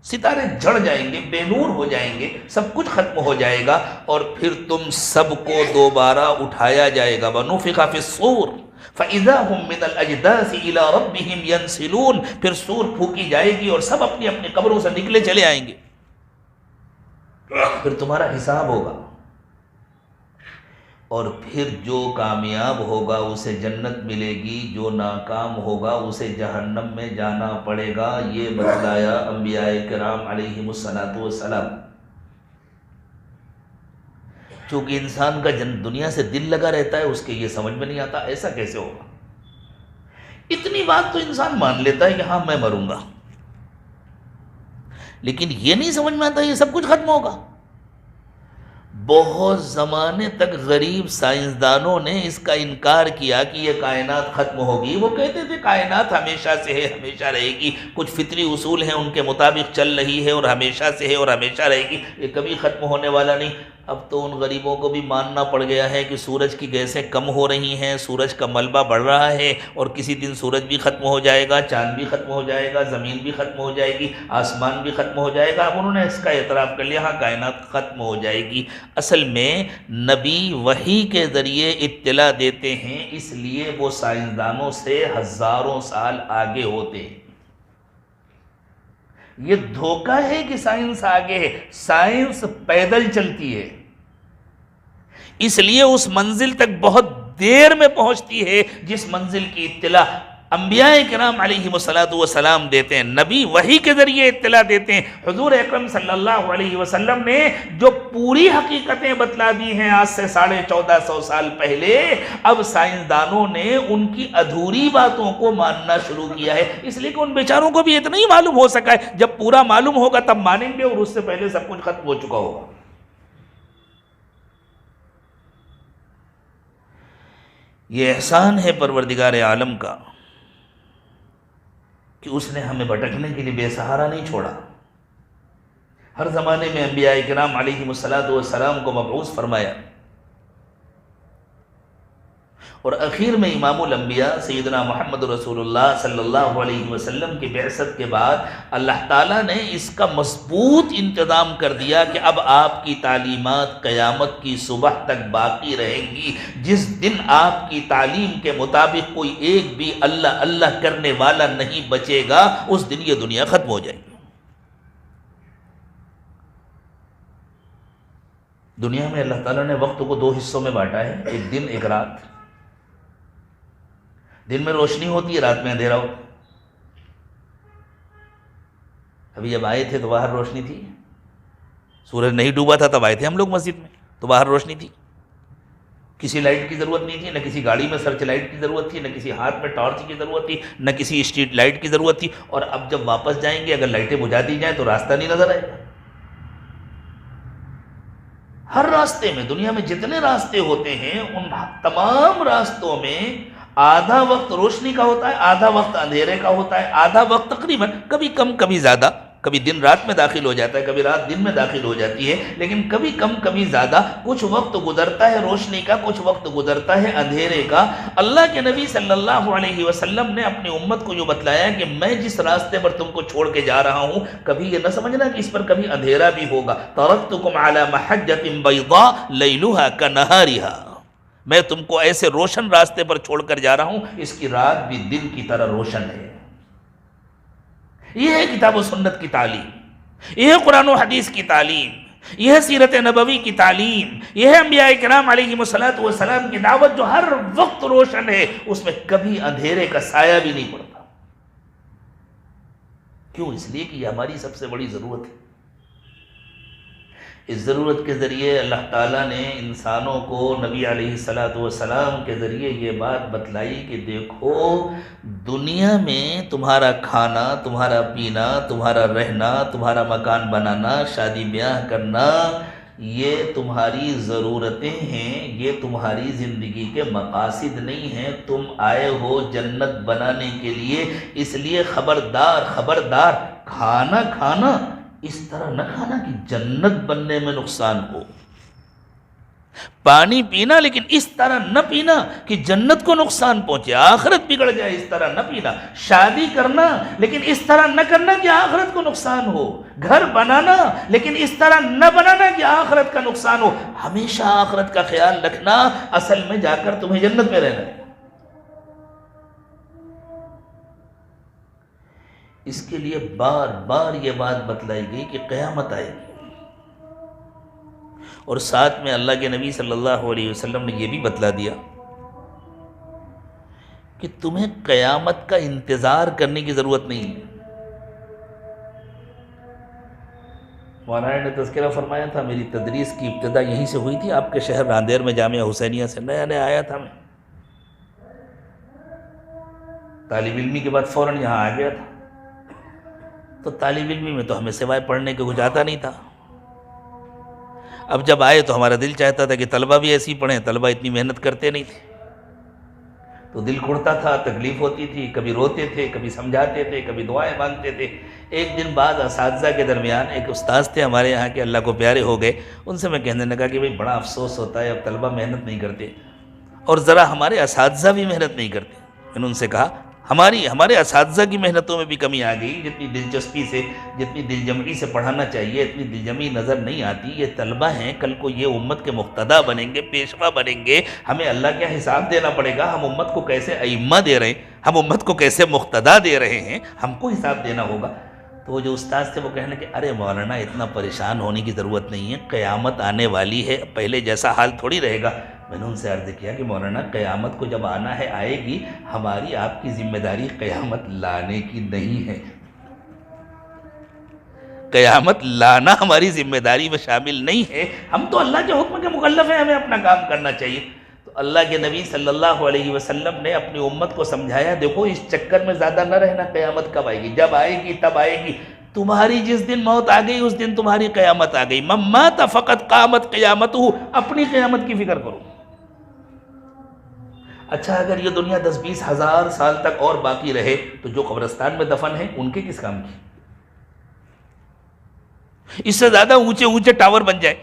ستارے جھڑ جائیں گے، بے نور ہو جائیں گے، سب کچھ ختم ہو جائے گا، اور پھر تم سب کو دوبارہ اٹھایا جائے گا۔ وَنُفِخَ فِي الصُّورِ فَإِذَا هُم مِّنَ الْأَجْدَاثِ إِلَىٰ رَبِّهِمْ يَنْسِلُونَ، پھر سور پھونکی جائے گی اور سب اپنی اپنی قبروں سے نکلے چلے آئیں گے۔ پھر تمہارا حساب ہوگا، اور پھر جو کامیاب ہوگا اسے جنت ملے گی، جو ناکام ہوگا اسے جہنم میں جانا پڑے گا۔ یہ بتلایا انبیاء کرام علیہم السلام۔ چونکہ انسان کا دنیا سے دل لگا رہتا ہے، اس کے یہ سمجھ میں نہیں آتا ایسا کیسے ہوگا۔ اتنی بات تو انسان مان لیتا ہے کہ ہاں میں مروں گا، لیکن یہ نہیں سمجھ میں آتا یہ سب کچھ ختم ہوگا۔ بہت زمانے تک غریب سائنسدانوں نے اس کا انکار کیا کہ یہ کائنات ختم ہوگی۔ وہ کہتے تھے کائنات ہمیشہ سے ہے، ہمیشہ رہے گی، کچھ فطری اصول ہیں ان کے مطابق چل رہی ہے اور ہمیشہ سے ہے اور ہمیشہ رہے گی، یہ کبھی ختم ہونے والا نہیں۔ اب تو ان غریبوں کو بھی ماننا پڑ گیا ہے کہ سورج کی گیسیں کم ہو رہی ہیں، سورج کا ملبہ بڑھ رہا ہے، اور کسی دن سورج بھی ختم ہو جائے گا، چاند بھی ختم ہو جائے گا، زمین بھی ختم ہو جائے گی، آسمان بھی ختم ہو جائے گا۔ اب انہوں نے اس کا اعتراف کر لیا، ہاں کائنات ختم ہو جائے گی۔ اصل میں نبی وحی کے ذریعے اطلاع دیتے ہیں، اس لیے وہ سائنسدانوں سے ہزاروں سال آگے ہوتے ہیں۔ یہ دھوکہ ہے کہ سائنس آگے ہے، سائنس پیدل چلتی ہے، اس لیے اس منزل تک بہت دیر میں پہنچتی ہے جس منزل کی اطلاع انبیاء کرام علیہ السلام دیتے ہیں، نبی وحی کے ذریعے اطلاع دیتے ہیں۔ حضور اکرم صلی اللہ علیہ وسلم نے جو پوری حقیقتیں بتلا دی ہیں آج سے 1450 سال پہلے، اب سائنسدانوں نے ان کی ادھوری باتوں کو ماننا شروع کیا ہے، اس لیے کہ ان بیچاروں کو بھی اتنا ہی معلوم ہو سکا ہے، جب پورا معلوم ہوگا تب مانیں گے، اور اس سے پہلے سب کچھ ختم ہو چکا ہوگا۔ یہ احسان ہے پروردگار عالم کا کہ اس نے ہمیں بھٹکنے کے لیے بے سہارا نہیں چھوڑا۔ ہر زمانے میں انبیاء کرام علیہم السلام کو مبعوث فرمایا، اور اخیر میں امام الانبیاء سیدنا محمد رسول اللہ صلی اللہ علیہ وسلم کی بعثت کے بعد اللہ تعالیٰ نے اس کا مضبوط انتظام کر دیا کہ اب آپ کی تعلیمات قیامت کی صبح تک باقی رہیں گی۔ جس دن آپ کی تعلیم کے مطابق کوئی ایک بھی اللہ اللہ کرنے والا نہیں بچے گا، اس دن یہ دنیا ختم ہو جائے گی۔ دنیا میں اللہ تعالیٰ نے وقت کو 2 حصوں میں بانٹا ہے، ایک دن ایک رات۔ دن میں روشنی ہوتی ہے، رات میں اندھیرا ہوتا ہے۔ ابھی جب آئے تھے تو باہر روشنی تھی، سورج نہیں ڈوبا تھا تب آئے تھے ہم لوگ مسجد میں، تو باہر روشنی تھی، کسی لائٹ کی ضرورت نہیں تھی، نہ کسی گاڑی میں سرچ لائٹ کی ضرورت تھی، نہ کسی ہاتھ میں ٹارچ کی ضرورت تھی، نہ کسی اسٹریٹ لائٹ کی ضرورت تھی۔ اور اب جب واپس جائیں گے اگر لائٹیں بجھا دی جائیں تو راستہ نہیں نظر آئے گا۔ ہر راستے میں، دنیا میں جتنے راستے ہوتے ہیں ان تمام راستوں میں آدھا وقت روشنی کا ہوتا ہے، آدھا وقت اندھیرے کا ہوتا ہے، آدھا وقت تقریباً کبھی کم کبھی زیادہ، کبھی دن رات میں داخل ہو جاتا ہے، کبھی رات دن میں داخل ہو جاتی ہے، لیکن کبھی کم کبھی زیادہ کچھ وقت گزرتا ہے روشنی کا، کچھ وقت گزرتا ہے اندھیرے کا۔ اللہ کے نبی صلی اللہ علیہ وسلم نے اپنی امت کو جو بتلایا کہ میں جس راستے پر تم کو چھوڑ کے جا رہا ہوں، کبھی یہ نہ سمجھنا کہ اس پر کبھی اندھیرا بھی ہوگا۔ ترکتکم علی محجۃ بیضاء لیلھا کنہارھا، میں تم کو ایسے روشن راستے پر چھوڑ کر جا رہا ہوں، اس کی رات بھی دن کی طرح روشن ہے۔ یہ ہے کتاب و سنت کی تعلیم، یہ ہے قرآن و حدیث کی تعلیم، یہ ہے سیرت نبوی کی تعلیم، یہ ہے انبیاء کرام علیہم الصلوۃ والسلام کی دعوت جو ہر وقت روشن ہے، اس میں کبھی اندھیرے کا سایہ بھی نہیں پڑتا۔ کیوں؟ اس لیے کہ یہ ہماری سب سے بڑی ضرورت ہے۔ اس ضرورت کے ذریعے اللہ تعالیٰ نے انسانوں کو نبی علیہ الصلوۃ والسلام کے ذریعے یہ بات بتلائی کہ دیکھو، دنیا میں تمہارا کھانا، تمہارا پینا، تمہارا رہنا، تمہارا مکان بنانا، شادی بیاہ کرنا، یہ تمہاری ضرورتیں ہیں، یہ تمہاری زندگی کے مقاصد نہیں ہیں۔ تم آئے ہو جنت بنانے کے لیے، اس لیے خبردار خبردار، کھانا کھانا اس طرح نہ کھانا کہ جنت بننے میں نقصان ہو، پانی پینا لیکن اس طرح نہ پینا کہ جنت کو نقصان پہنچے، آخرت بگڑ جائے، اس طرح نہ پینا، شادی کرنا لیکن اس طرح نہ کرنا کہ آخرت کو نقصان ہو، گھر بنانا لیکن اس طرح نہ بنانا کہ آخرت کا نقصان ہو۔ ہمیشہ آخرت کا خیال رکھنا، اصل میں جا کر تمہیں جنت میں رہنا ہے۔ اس کے لیے بار بار یہ بات بتلائی گئی کہ قیامت آئے گی، اور ساتھ میں اللہ کے نبی صلی اللہ علیہ وسلم نے یہ بھی بتلا دیا کہ تمہیں قیامت کا انتظار کرنے کی ضرورت نہیں ہے۔ مولانا نے تذکرہ فرمایا تھا، میری تدریس کی ابتدا یہیں سے ہوئی تھی، آپ کے شہر راندیر میں جامعہ حسینیہ سے نیا نیا آیا تھا میں، طالب علمی کے بعد فوراً یہاں آ گیا تھا۔ تو طالب علمی میں تو ہمیں سوائے پڑھنے کے کچھ آتا نہیں تھا۔ اب جب آئے تو ہمارا دل چاہتا تھا کہ طلبہ بھی ایسی پڑھیں، طلبہ اتنی محنت کرتے نہیں تھے، تو دل کھڑتا تھا، تکلیف ہوتی تھی، کبھی روتے تھے، کبھی سمجھاتے تھے، کبھی دعائیں مانگتے تھے۔ ایک دن بعد اساتذہ کے درمیان ایک استاذ تھے ہمارے یہاں کے، اللہ کو پیارے ہو گئے، ان سے میں کہنے لگا کہ بھئی بڑا افسوس ہوتا ہے، اب طلبہ محنت نہیں کرتے اور ذرا ہمارے اساتذہ بھی محنت نہیں کرتے۔ میں نے ان سے کہا ہمارے اساتذہ کی محنتوں میں بھی کمی آ گئی، جتنی دلچسپی سے، جتنی دلجمعی سے پڑھانا چاہیے اتنی دلجمعی نظر نہیں آتی۔ یہ طلبہ ہیں، کل کو یہ امت کے مقتدیٰ بنیں گے، پیشوا بنیں گے، ہمیں اللہ کیا حساب دینا پڑے گا، ہم امت کو کیسے ائمہ دے رہے ہیں، ہم امت کو کیسے مقتدیٰ دے رہے ہیں، ہم کو حساب دینا ہوگا۔ تو وہ جو استاذ تھے وہ کہنے کہ ارے مولانا اتنا پریشان ہونے کی ضرورت نہیں ہے، قیامت آنے والی ہے، پہلے جیسا حال تھوڑی رہے گا۔ میں نے ان سے عرض کیا کہ مولانا قیامت کو جب آنا ہے آئے گی، ہماری آپ کی ذمہ داری قیامت لانے کی نہیں ہے، قیامت لانا ہماری ذمہ داری میں شامل نہیں ہے، ہم تو اللہ کے حکم کے مکلف ہیں، ہمیں اپنا کام کرنا چاہیے۔ تو اللہ کے نبی صلی اللہ علیہ وسلم نے اپنی امت کو سمجھایا، دیکھو اس چکر میں زیادہ نہ رہنا، قیامت کب آئے گی، جب آئے گی تب آئے گی، تمہاری جس دن موت آ گئی اس دن تمہاری قیامت آ گئی، من مات فقط قامت قیامتہ، اپنی قیامت کی فکر کرو۔ اچھا اگر یہ دنیا 10-20 ہزار سال تک اور باقی رہے تو جو قبرستان میں دفن ہیں ان کے کس کام کی؟ اس سے زیادہ اونچے اونچے ٹاور بن جائے،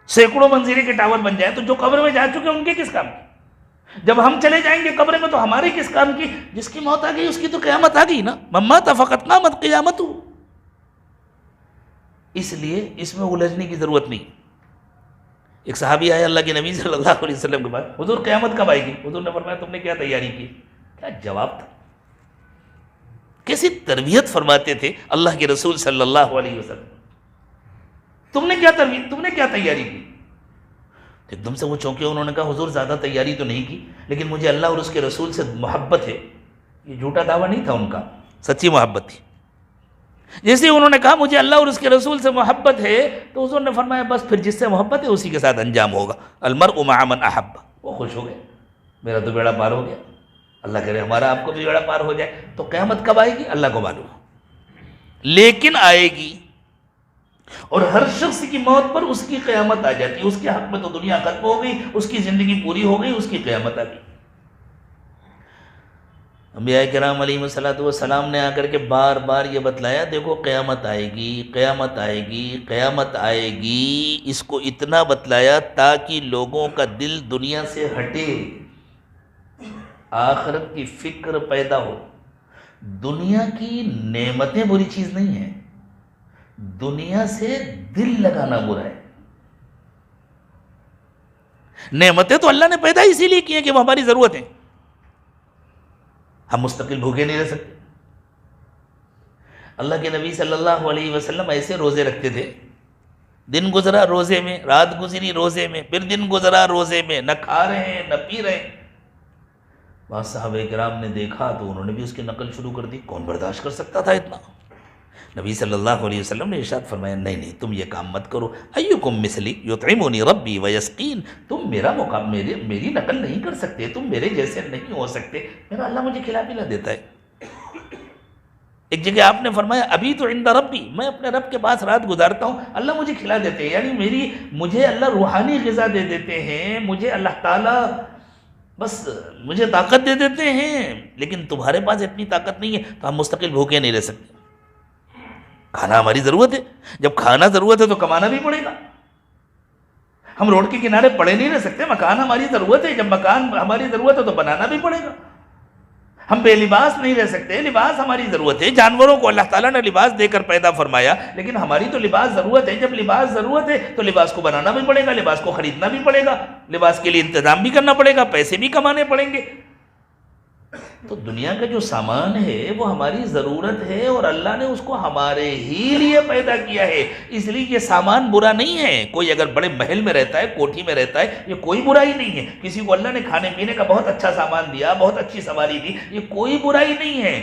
سینکڑوں منزلے کے ٹاور بن جائے تو جو قبر میں جا چکے ان کے کس کام کی؟ جب ہم چلے جائیں گے قبر میں تو ہمارے کس کام کی؟ جس کی موت آ گئی اس کی تو قیامت آ گئی نا، من مات فقط قامت قیامتہ۔ اس لیے اس میں الجھنے کی ضرورت نہیں۔ ایک صحابی آیا اللہ کے نبی صلی اللہ علیہ وسلم کے بعد، حضور قیامت کب آئے گی؟ حضور نے فرمایا تم نے کیا تیاری کی؟ کیا جواب تھا، کیسی تربیت فرماتے تھے اللہ کے رسول صلی اللہ علیہ وسلم، تم نے کیا تیاری کی؟ ایک دم سے وہ چونکے، انہوں نے کہا حضور زیادہ تیاری تو نہیں کی، لیکن مجھے اللہ اور اس کے رسول سے محبت ہے۔ یہ جھوٹا دعویٰ نہیں تھا ان کا، سچی محبت تھی۔ جیسے انہوں نے کہا مجھے اللہ اور اس کے رسول سے محبت ہے تو حضور نے فرمایا بس پھر جس سے محبت ہے اسی کے ساتھ انجام ہوگا، المرء مع من احب۔ وہ خوش ہو گئے، میرا تو بیڑا پار ہو گیا، اللہ کرے ہمارا آپ کو بھی بیڑا پار ہو جائے۔ تو قیامت کب آئے گی اللہ کو معلوم، لیکن آئے گی، اور ہر شخص کی موت پر اس کی قیامت آ جاتی ہے۔ اس کے حق میں تو دنیا ختم ہو گئی، اس کی زندگی پوری ہو گئی، اس کی قیامت آ گئی۔ انبیاء کرام علیہ الصلوۃ والسلام نے آ کر کے بار بار یہ بتلایا، دیکھو قیامت آئے گی، قیامت آئے گی، قیامت آئے گی، اس کو اتنا بتلایا تاکہ لوگوں کا دل دنیا سے ہٹے، آخرت کی فکر پیدا ہو۔ دنیا کی نعمتیں بری چیز نہیں ہیں، دنیا سے دل لگانا برا ہے۔ نعمتیں تو اللہ نے پیدا اسی لیے کی ہیں کہ وہ ہماری ضرورت ہیں، ہم مستقل بھوکے نہیں رہ سکتے۔ اللہ کے نبی صلی اللہ علیہ وسلم ایسے روزے رکھتے تھے، دن گزرا روزے میں، رات گزری روزے میں، پھر دن گزرا روزے میں، نہ کھا رہے ہیں نہ پی رہے ہیں۔ بعض صحابہ کرام نے دیکھا تو انہوں نے بھی اس کی نقل شروع کر دی، کون برداشت کر سکتا تھا اتنا؟ نبی صلی اللہ علیہ وسلم نے ارشاد فرمایا، نہیں نہیں، تم یہ کام مت کرو، ایکم مثلی یطعمنی ربی ویسقین، تم میرا مقام میری نقل نہیں کر سکتے، تم میرے جیسے نہیں ہو سکتے، میرا اللہ مجھے کھلا پلا دیتا ہے۔ ایک جگہ آپ نے فرمایا، ابھی تو عند ربی، میں اپنے رب کے پاس رات گزارتا ہوں، اللہ مجھے کھلا دیتے ہیں، یعنی مجھے اللہ روحانی غذا دے دیتے ہیں، مجھے اللہ تعالیٰ بس مجھے طاقت دے دیتے ہیں، لیکن تمہارے پاس اتنی طاقت نہیں ہے تو ہم مستقل بھوکے نہیں رہ سکتے۔ کھانا ہماری ضرورت ہے، جب کھانا ضرورت ہے تو کمانا بھی پڑے گا۔ ہم روڈ کے کنارے پڑے نہیں رہ سکتے، مکان ہماری ضرورت ہے، جب مکان ہماری ضرورت ہے تو بنانا بھی پڑے گا۔ ہم بے لباس نہیں رہ سکتے، لباس ہماری ضرورت ہے۔ جانوروں کو اللہ تعالیٰ نے لباس دے کر پیدا فرمایا، لیکن ہماری تو لباس ضرورت ہے، جب لباس ضرورت ہے تو لباس کو بنانا بھی پڑے گا، لباس کو خریدنا بھی پڑے گا، لباس کے لیے انتظام بھی کرنا پڑے گا، پیسے بھی کمانے پڑیں گے۔ تو دنیا کا جو سامان ہے وہ ہماری ضرورت ہے، اور اللہ نے اس کو ہمارے ہی لیے پیدا کیا ہے، اس لیے یہ سامان برا نہیں ہے۔ کوئی اگر بڑے محل میں رہتا ہے، کوٹھی میں رہتا ہے، یہ کوئی برائی نہیں ہے۔ کسی کو اللہ نے کھانے پینے کا بہت اچھا سامان دیا، بہت اچھی سواری دی، یہ کوئی برائی نہیں ہے۔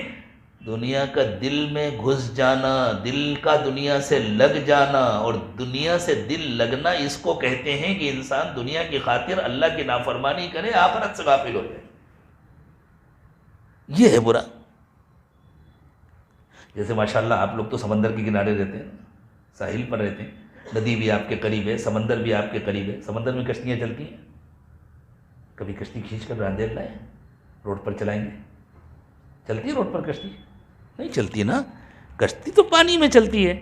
دنیا کا دل میں گھس جانا، دل کا دنیا سے لگ جانا، اور دنیا سے دل لگنا اس کو کہتے ہیں کہ انسان دنیا کی خاطر اللہ کی نافرمانی کرے، آخرت سے غافل ہو جائے، یہ ہے برا۔ جیسے ماشاءاللہ آپ لوگ تو سمندر کے کنارے رہتے ہیں، ساحل پر رہتے ہیں، ندی بھی آپ کے قریب ہے، سمندر بھی آپ کے قریب ہے، سمندر میں کشتیاں چلتی ہیں، کبھی کشتی کھینچ کر راندیر لائیں، روڈ پر چلائیں گے، چلتی ہے روڈ پر کشتی؟ نہیں چلتی نا، کشتی تو پانی میں چلتی ہے،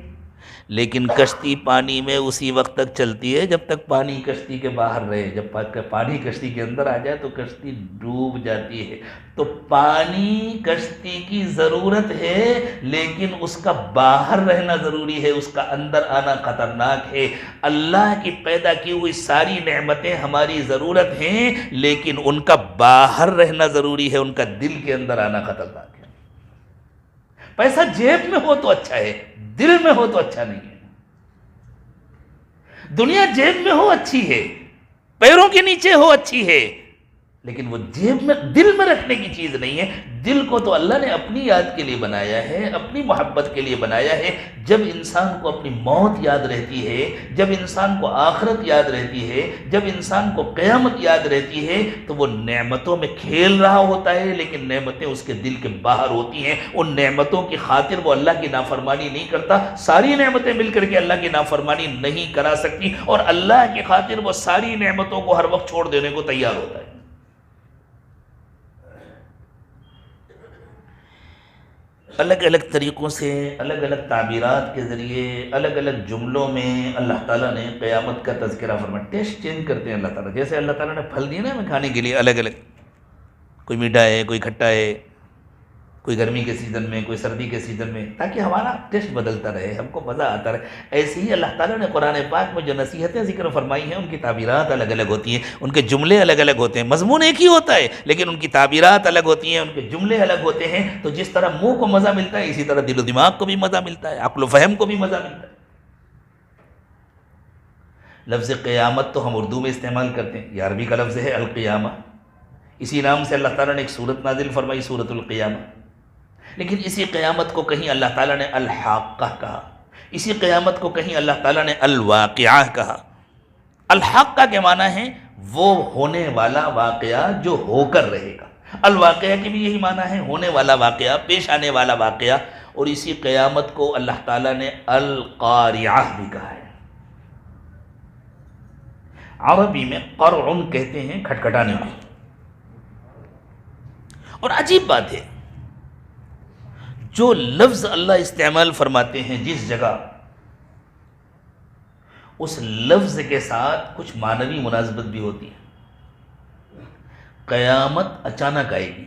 لیکن کشتی پانی میں اسی وقت تک چلتی ہے جب تک پانی کشتی کے باہر رہے، جب پانی کشتی کے اندر آ جائے تو کشتی ڈوب جاتی ہے۔ تو پانی کشتی کی ضرورت ہے، لیکن اس کا باہر رہنا ضروری ہے، اس کا اندر آنا خطرناک ہے۔ اللہ کی پیدا کی ہوئی ساری نعمتیں ہماری ضرورت ہیں، لیکن ان کا باہر رہنا ضروری ہے، ان کا دل کے اندر آنا خطرناک ہے۔ پیسہ جیب میں ہو تو اچھا ہے، دل میں ہو تو اچھا نہیں ہے۔ دنیا جیب میں ہو اچھی ہے، پیروں کے نیچے ہو اچھی ہے، لیکن وہ جیب میں دل میں رکھنے کی چیز نہیں ہے۔ دل کو تو اللہ نے اپنی یاد کے لیے بنایا ہے، اپنی محبت کے لیے بنایا ہے۔ جب انسان کو اپنی موت یاد رہتی ہے، جب انسان کو آخرت یاد رہتی ہے، جب انسان کو قیامت یاد رہتی ہے، تو وہ نعمتوں میں کھیل رہا ہوتا ہے، لیکن نعمتیں اس کے دل کے باہر ہوتی ہیں۔ ان نعمتوں کی خاطر وہ اللہ کی نافرمانی نہیں کرتا، ساری نعمتیں مل کر کے اللہ کی نافرمانی نہیں کرا سکتی، اور اللہ کی خاطر وہ ساری نعمتوں کو ہر وقت چھوڑ دینے کو تیار ہوتا ہے۔ الگ الگ طریقوں سے، الگ الگ تعبیرات کے ذریعے، الگ الگ جملوں میں اللہ تعالیٰ نے قیامت کا تذکرہ فرمایا۔ ٹیسٹ چینج کرتے ہیں اللہ تعالیٰ، جیسے اللہ تعالیٰ نے پھل دیے نا ہمیں کھانے کے لیے الگ الگ، کوئی میٹھا ہے، کوئی کھٹا ہے، کوئی گرمی کے سیزن میں، کوئی سردی کے سیزن میں، تاکہ ہمارا ٹیسٹ بدلتا رہے، ہم کو مزہ آتا رہے۔ ایسے ہی اللہ تعالیٰ نے قرآن پاک میں جو نصیحتیں ذکر فرمائی ہیں، ان کی تعبیرات الگ الگ ہوتی ہیں، ان کے جملے الگ الگ ہوتے ہیں، مضمون ایک ہی ہوتا ہے، لیکن ان کی تعبیرات الگ ہوتی ہیں، ان کے جملے الگ ہوتے ہیں۔ تو جس طرح منہ کو مزہ ملتا ہے، اسی طرح دل و دماغ کو بھی مزہ ملتا ہے، عقل و فہم کو بھی مزہ ملتا ہے۔ لفظ قیامت تو ہم اردو میں استعمال کرتے ہیں، یہ عربی کا لفظ ہے القیامہ، اسی نام سے اللہ تعالیٰ نے ایک سورت نازل فرمائی، سورۃ القیامہ۔ لیکن اسی قیامت کو کہیں اللہ تعالیٰ نے الحاقہ کہا، اسی قیامت کو کہیں اللہ تعالیٰ نے الواقعہ کہا۔ الحاقہ کے معنی ہے وہ ہونے والا واقعہ جو ہو کر رہے گا، الواقعہ کی بھی یہی معنی ہے، ہونے والا واقعہ، پیش آنے والا واقعہ۔ اور اسی قیامت کو اللہ تعالیٰ نے القاریعہ بھی کہا ہے۔ عربی میں قرع کہتے ہیں کھٹکھٹانے کو۔ اور عجیب بات ہے، جو لفظ اللہ استعمال فرماتے ہیں جس جگہ، اس لفظ کے ساتھ کچھ معنوی مناسبت بھی ہوتی ہے۔ قیامت اچانک آئے گی،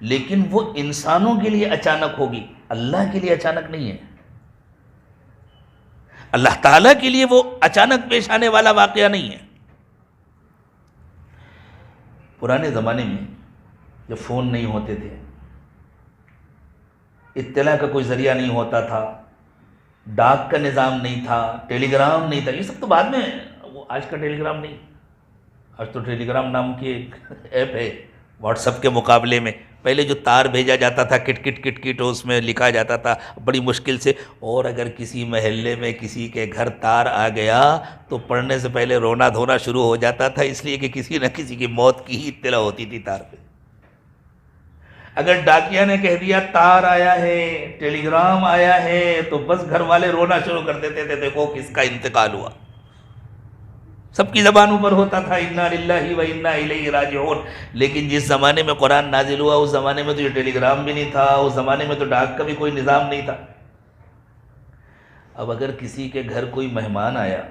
لیکن وہ انسانوں کے لیے اچانک ہوگی، اللہ کے لیے اچانک نہیں ہے۔ اللہ تعالیٰ کے لیے وہ اچانک پیش آنے والا واقعہ نہیں ہے۔ پرانے زمانے میں جب فون نہیں ہوتے تھے، اطلاع کا کوئی ذریعہ نہیں ہوتا تھا، ڈاک کا نظام نہیں تھا، ٹیلی گرام نہیں تھا، یہ سب تو بعد میں، وہ آج کا ٹیلی گرام نہیں، آج تو ٹیلی گرام نام کی ایک ایپ ہے واٹس ایپ کے مقابلے میں۔ پہلے جو تار بھیجا جاتا تھا کٹ کٹ کٹ کٹ، اس میں لکھا جاتا تھا بڑی مشکل سے، اور اگر کسی محلے میں کسی کے گھر تار آ گیا تو پڑھنے سے پہلے رونا دھونا شروع ہو جاتا تھا، اس لیے کہ کسی نہ کسی کی موت کی ہی اطلاع ہوتی تھی تار پہ۔ اگر ڈاکیا نے کہہ دیا تار آیا ہے، ٹیلی گرام آیا ہے، تو بس گھر والے رونا شروع کر دیتے تھے، دیکھو کس کا انتقال ہوا۔ سب کی زبانوں پر ہوتا تھا انا للہ و انا الیہ راجعون۔ لیکن جس زمانے میں قرآن نازل ہوا اس زمانے میں تو یہ ٹیلی گرام بھی نہیں تھا، اس زمانے میں تو ڈاک کا بھی کوئی نظام نہیں تھا۔ اب اگر کسی کے گھر کوئی مہمان آیا،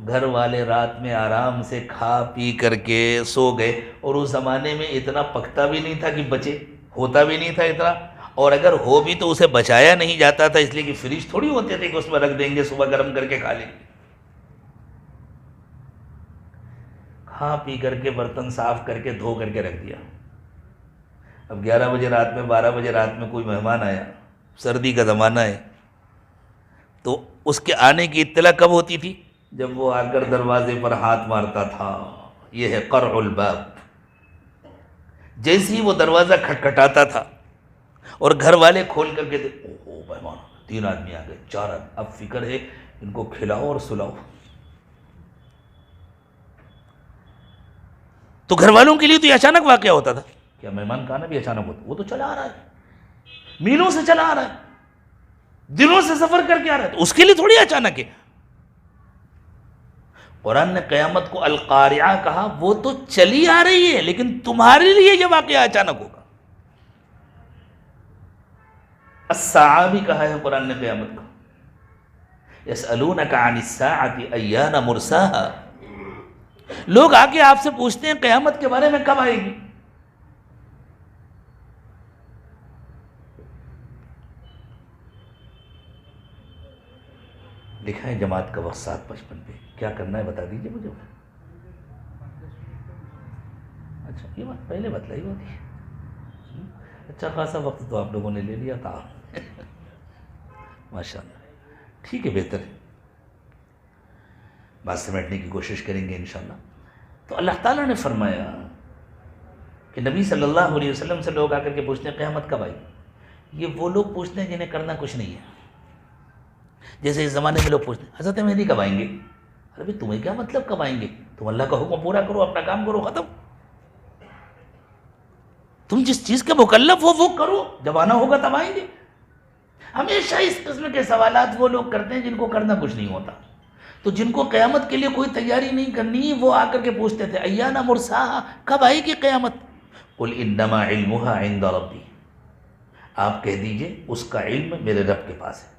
گھر والے رات میں آرام سے کھا پی کر کے سو گئے، اور اس زمانے میں اتنا پکتا بھی نہیں تھا کہ بچے، ہوتا بھی نہیں تھا اتنا، اور اگر ہو بھی تو اسے بچایا نہیں جاتا تھا، اس لیے کہ فریج تھوڑی ہوتے تھے کہ اس میں رکھ دیں گے صبح گرم کر کے کھا لیں گے۔ کھا پی کر کے برتن صاف کر کے دھو کر کے رکھ دیا۔ اب 11 بجے رات میں، 12 بجے رات میں کوئی مہمان آیا، سردی کا زمانہ ہے، تو اس کے آنے کی اطلاع کب ہوتی تھی؟ جب وہ آ کر دروازے پر ہاتھ مارتا تھا۔ یہ ہے قرع الباب۔ جیسے ہی وہ دروازہ کھٹکھٹاتا تھا اور گھر والے کھول کر کے اوہ مہمان، 3 آدمی آ گئے، 4 آدمی، اب فکر ہے ان کو کھلاؤ اور سلاؤ۔ تو گھر والوں کے لیے تو یہ اچانک واقعہ ہوتا تھا، کیا مہمان کا آنا بھی اچانک ہوتا؟ وہ تو چلا آ رہا ہے، میلوں سے چلا آ رہا ہے، دنوں سے سفر کر کے آ رہا ہے، تو اس کے لیے تھوڑی اچانک ہے۔ قرآن نے قیامت کو القارعہ کہا، وہ تو چلی آ رہی ہے، لیکن تمہارے لیے یہ واقعہ اچانک ہوگا۔ الساعہ بھی کہا ہے قرآن نے قیامت کو، یسألونک عن الساعة ایان مرساها، لوگ آ کے آپ سے پوچھتے ہیں قیامت کے بارے میں کب آئے گی۔ لکھا ہے جماعت کا وقت 7:55 پہ، کیا کرنا ہے بتا دیجئے مجھے۔ اچھا یہ بات پہلے بتلائی ہوتی ہے، اچھا خاصا وقت تو آپ لوگوں نے لے لیا تھا ماشاءاللہ، ٹھیک ہے، بہتر ہے، بات سمیٹنے کی کوشش کریں گے انشاءاللہ۔ تو اللہ تعالیٰ نے فرمایا کہ نبی صلی اللہ علیہ وسلم سے لوگ آ کر کے پوچھتے ہیں قیامت کب آئی۔ یہ وہ لوگ پوچھتے ہیں جنہیں کرنا کچھ نہیں ہے۔ جیسے اس زمانے میں لوگ پوچھتے ہیں حضرت مہدی کب آئیں گے۔ ارے بھائی تمہیں کیا مطلب کب آئیں گے، تم اللہ کا حکم پورا کرو، اپنا کام کرو، ختم۔ تم جس چیز کے مکلف ہو وہ کرو، جب آنا ہوگا تب آئیں گے۔ ہمیشہ اس قسم کے سوالات وہ لوگ کرتے ہیں جن کو کرنا کچھ نہیں ہوتا۔ تو جن کو قیامت کے لیے کوئی تیاری نہیں کرنی، وہ آ کر کے پوچھتے تھے ایان مرساہا، کب آئے گی قیامت۔ قل انما علمها عند ربی، آپ کہہ دیجئے اس کا علم میرے رب کے پاس ہے۔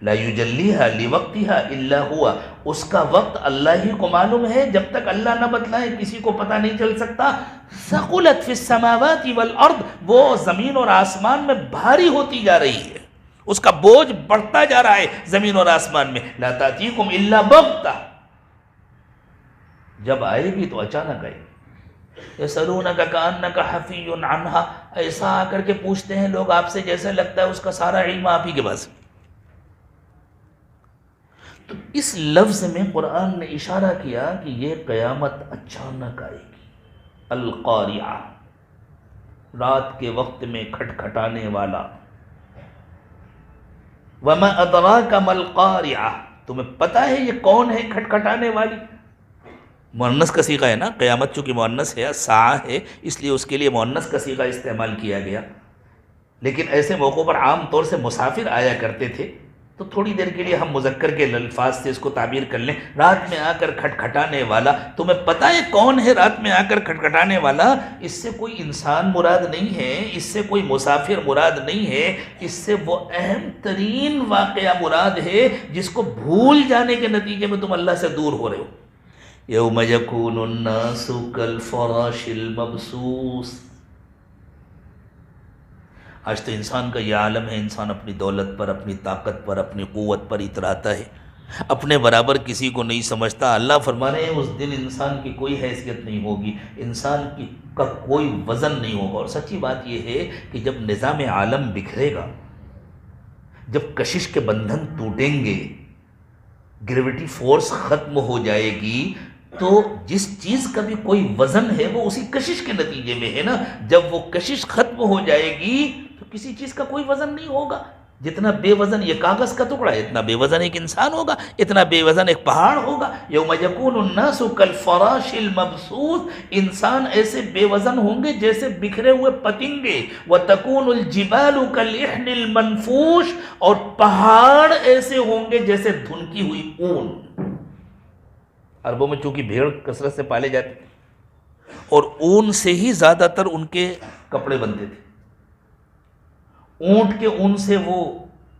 لا یجلیها لوقتها الا ہوا، اس کا وقت اللہ ہی کو معلوم ہے، جب تک اللہ نہ بتلائے کسی کو پتہ نہیں چل سکتا۔ ثقلت فی السماوات والارض، وہ زمین اور آسمان میں بھاری ہوتی جا رہی ہے، اس کا بوجھ بڑھتا جا رہا ہے زمین اور آسمان میں۔ لا تأتیکم الا بغتہ، جب آئے گی تو اچانک آئے گی۔ یسألونک کأنک حفی عنہا، ایسا آ کر کے پوچھتے ہیں لوگ آپ سے جیسے لگتا ہے اس کا سارا علم آپ ہی کے پاس ہے۔ تو اس لفظ میں قرآن نے اشارہ کیا کہ یہ قیامت اچانک آئے گی۔ القاریعہ، رات کے وقت میں کھٹکھٹانے والا۔ وما ادراک ما القاریعہ، تمہیں پتہ ہے یہ کون ہے کھٹکھٹانے والی؟ مؤنث کا صیغہ ہے نا، قیامت چونکہ مؤنث ہے، ساعہ ہے، اس لیے اس کے لیے مؤنث کا صیغہ استعمال کیا گیا۔ لیکن ایسے موقعوں پر عام طور سے مسافر آیا کرتے تھے، تو تھوڑی دیر کے لیے ہم مذکر کے الفاظ سے اس کو تعبیر کر لیں، رات میں آ کر کھٹکھٹانے والا، تمہیں پتہ ہے کون ہے رات میں آ کر کھٹکھٹانے والا؟ اس سے کوئی انسان مراد نہیں ہے، اس سے کوئی مسافر مراد نہیں ہے، اس سے وہ اہم ترین واقعہ مراد ہے جس کو بھول جانے کے نتیجے میں تم اللہ سے دور ہو رہے ہو۔ یوم یکون الناس کالفراش المبثوث۔ آج تو انسان کا یہ عالم ہے، انسان اپنی دولت پر، اپنی طاقت پر، اپنی قوت پر اتراتا ہے، اپنے برابر کسی کو نہیں سمجھتا۔ اللہ فرما رہے ہیں اس دن انسان کی کوئی حیثیت نہیں ہوگی، انسان کا کوئی وزن نہیں ہوگا۔ اور سچی بات یہ ہے کہ جب نظام عالم بکھرے گا، جب کشش کے بندھن ٹوٹیں گے، گریویٹی فورس ختم ہو جائے گی، تو جس چیز کا بھی کوئی وزن ہے وہ اسی کشش کے نتیجے میں ہے نا۔ جب وہ کشش ختم ہو جائے گی تو کسی چیز کا کوئی وزن نہیں ہوگا۔ جتنا بے وزن یہ کاغذ کا ٹکڑا ہے، اتنا بے وزن ایک انسان ہوگا، اتنا بے وزن ایک پہاڑ ہوگا۔ یوم یکون الناس کالفراش المبثوث، انسان ایسے بے وزن ہوں گے جیسے بکھرے ہوئے پتنگے۔ وتکون الجبال کالعہن المنفوش، اور پہاڑ ایسے ہوں گے جیسے دھنکی ہوئی اون۔ عربوں میں چونکہ بھیڑ کثرت سے پالے جاتے تھے اور اون سے ہی زیادہ تر ان کے کپڑے بنتے تھے، اونٹ کے اون سے وہ